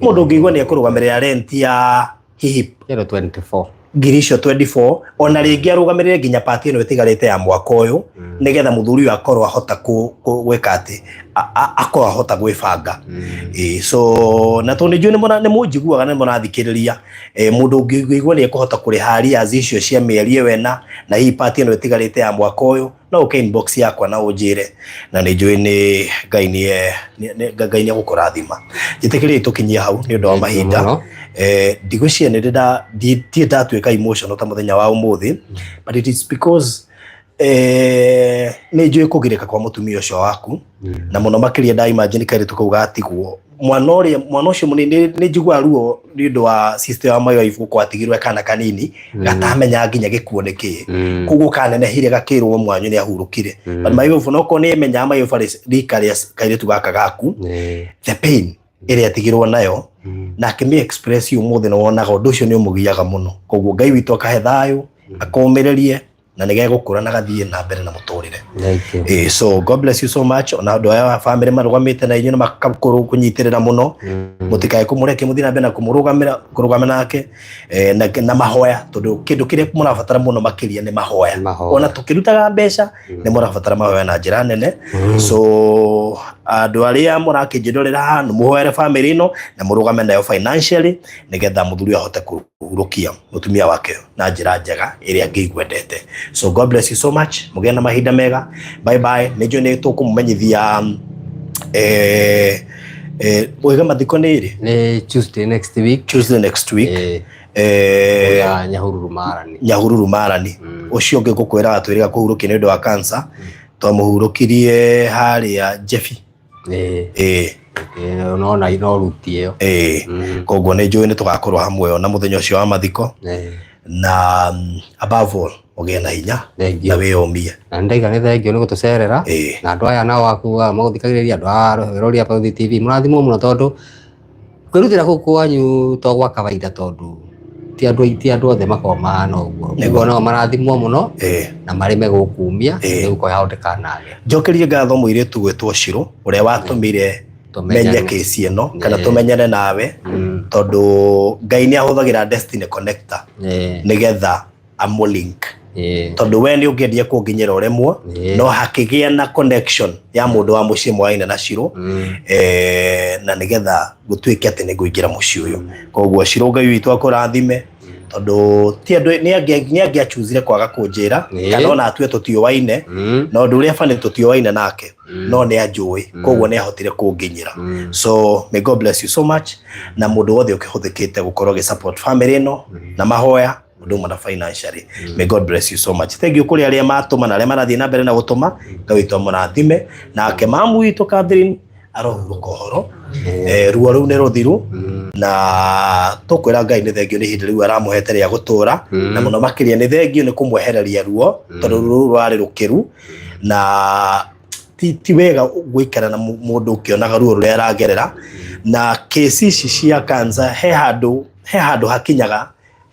mũndũ ũngĩigua nĩ ekũrũgamĩrĩra rent ya hihi 24 ngiri icio 24 ona rĩngĩ arũgamĩrĩre nginya pati ĩno ĩtigarĩte ya mwaka ũyũ nĩgetha mũthuri ũyũ akorwo ahota gwĩka atĩ akorwo ahota gwĩbanga. So na tondũ nĩnjũĩ nĩ mũnjiguaga na nĩ mũrathikĩrĩria mũndũ ũngĩigua nĩ ekũhota kũrĩha arrears icio cia mĩeri ĩyo ĩna na hihi pati ĩno ĩtigarĩte ya mwaka ũyũ no ũke inbox yakwa na ũnjĩre na nĩnjũĩ nĩ Ngai nĩ agũkũrathima. Njĩtĩkĩrie tũkinyie hau nĩ ũndũ wa mahinda. Ndigwĩciria nĩ ndatuĩka emotional ta mũthenya wa ũmũthĩ, but it is because nĩ njũĩ kũgirĩka kwa mũtumia ũcio waku na mũno makĩria nda imagine kairĩtu kau gatigwo mwana ũcio mũnini. Nĩ njiguaga ruo nĩ ũndũ wa sister wa my wife gũkorwo atigirwo kana kanini gatamenya nginya gĩkuũ nĩ kĩĩ, koguo kanenehire gakĩrwo mwanyu nĩ ahurũkire. But my wife no ko nĩ menyaga my wife rika rĩa kairĩtu gaka gaku the pain ĩrĩa atigirwo nayo na akĩmĩ express ũmũthĩ nĩ wonaga ũndũ ũcio nĩ ũmũgiaga mũno. Koguo Ngai witũ akahe thayũ akomĩrĩrie na nĩge gũkũra na gathiĩ na mbere na mũtũrĩre. So God bless you so much. Ona andũ aya family marũgamĩte na inyuĩ na makakorwo kũnyitĩrĩra mũno, mũtikae kũmũreke mũthiĩ na mbere na kũrũgama nake na mahoya, tondũ kĩndũ kĩrĩa mũrabatara mũno makĩria nĩ mahoya. Ona tũkĩrutaga mbeca nĩ mũrabatara mahoya na njĩra nene. So andũ arĩa mũrakĩnjĩrorera haha nĩ mũhoere family ĩno na mũrũgame nayo financially nĩgetha mũthuri ahote kũhurokia mũtumia wake na njĩra njega ĩrĩa angĩigwendete. So God bless you so much. Mũgĩe na mahinda mega. Bye bye. Nĩnjũĩ nĩ tũkũmũmenyithia ũiga mathiko nĩ ĩrĩ? Nĩ Tuesday next week. Nyahururu Marani. Ũcio ũngĩ ngũkwĩra atwĩrĩga kũhurũkia nĩ ũndũ wa cancer. Twamũhurũkirie harĩa Jeffi. Unaona ino ruti ĩyo. Koguo nĩ njũĩ nĩ tũgakorwo hamwe na mũthenya ũcio wa mathiko. Na above all ũgĩe na hinya na wĩyũmie. Na ndaiga nĩ thengio nĩ gũtũcerera na andũ aya nao akuga magũthikagĩrĩria andũ a Rũrĩa Apple TV mũrathimwo mũno tondũ kwĩrutĩra kũu kwanyu to gwa kawaida, tondũ ti andũ othe makoragwo mahana ũguo. Nĩguo nao marathimwo mũno na marĩme gũkumia rĩu kwahoteka nage. Njokerie ngatho mũirĩtu gwĩtwo Shirũ ũrĩa watũmire menye kesi ĩno kana tũmenyane nawe, tondũ Ngai nĩ ahũthagĩra Destiny Connector nĩgetha amũlink. Tondũ we nĩ ũngĩendia kũnginyĩra ũremwo no hakĩgĩa na connection ya mũndũ wa mũciĩ mwaine na Shirũ na nĩgetha gũtuĩke atĩ nĩ ngũingĩra mũciĩ ũyũ. Koguo Shirũ Ngai witũ akũrathime, tondũ ti andũ nĩ angĩachuzire kwaga kũnjĩra kana ona atue tũtiũwaine, no ũndũ ũrĩa bani tũtiũwaine nake no nĩ anjũĩ, koguo nĩ ahotire kũnginyĩra. So may God bless you so much. Na mũndũ wothe ũkĩhũthĩkĩte gũkorwo gĩ support family ĩno na mahoya ũndũ ũmwe na financially. May God bless you so much. Thank you kũrĩ arĩa matũma na arĩa marathiĩ na mbere na gũtũma. Ngai witũ amũrathime, nake mamu witũ Catherine arohurũka ũhoro, ruo rũu nĩ rũthiru na tũkwĩra Ngai nĩ thengio nĩ ihinda rĩu aramũhete rĩa gũtũra, na mũno makĩria nĩ thengio nĩ kũmwehereria ruo, tondũ rũu rwarĩ rũkĩru na ti wega gũikara na mũndũ ũkĩonaga ruo rũrĩa aragerera. Na kesi ici cia cancer he handũ hakinyaga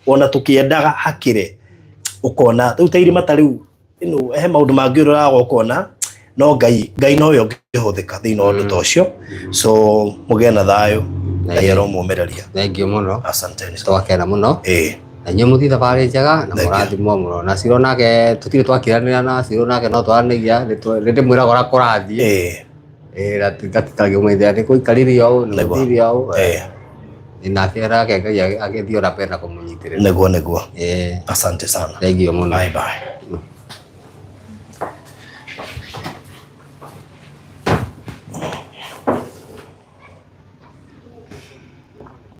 ona tũkĩendaga hakire ũkona rĩu ta irima ta rĩu he maũndũ mangĩ ũroraga ũkona no Ngai noyo ũngĩhũthĩka thĩinĩ wa ũndũ ta ũcio. So mũgĩe na thayũ, Ngai aromũmĩrĩria. Thengio mũno, asanteni, twakena mũno. Na inyuĩ mũthiĩ thabarĩ njega na mũrathimwo mũno. Na Shirũ nake tũtirĩ twakiranĩra na Shirũ nake no twaranagia ndĩmwĩraga ũrĩa kũrathiĩ gatitagĩmũithia nĩ gũikarĩria ũũ nĩ gũthiria ũũ nake rake Ngai agĩthiĩ ũrĩa apenda kũmũnyitĩrĩra. Nĩguo asante sana. Thengio mũno. Bye bye.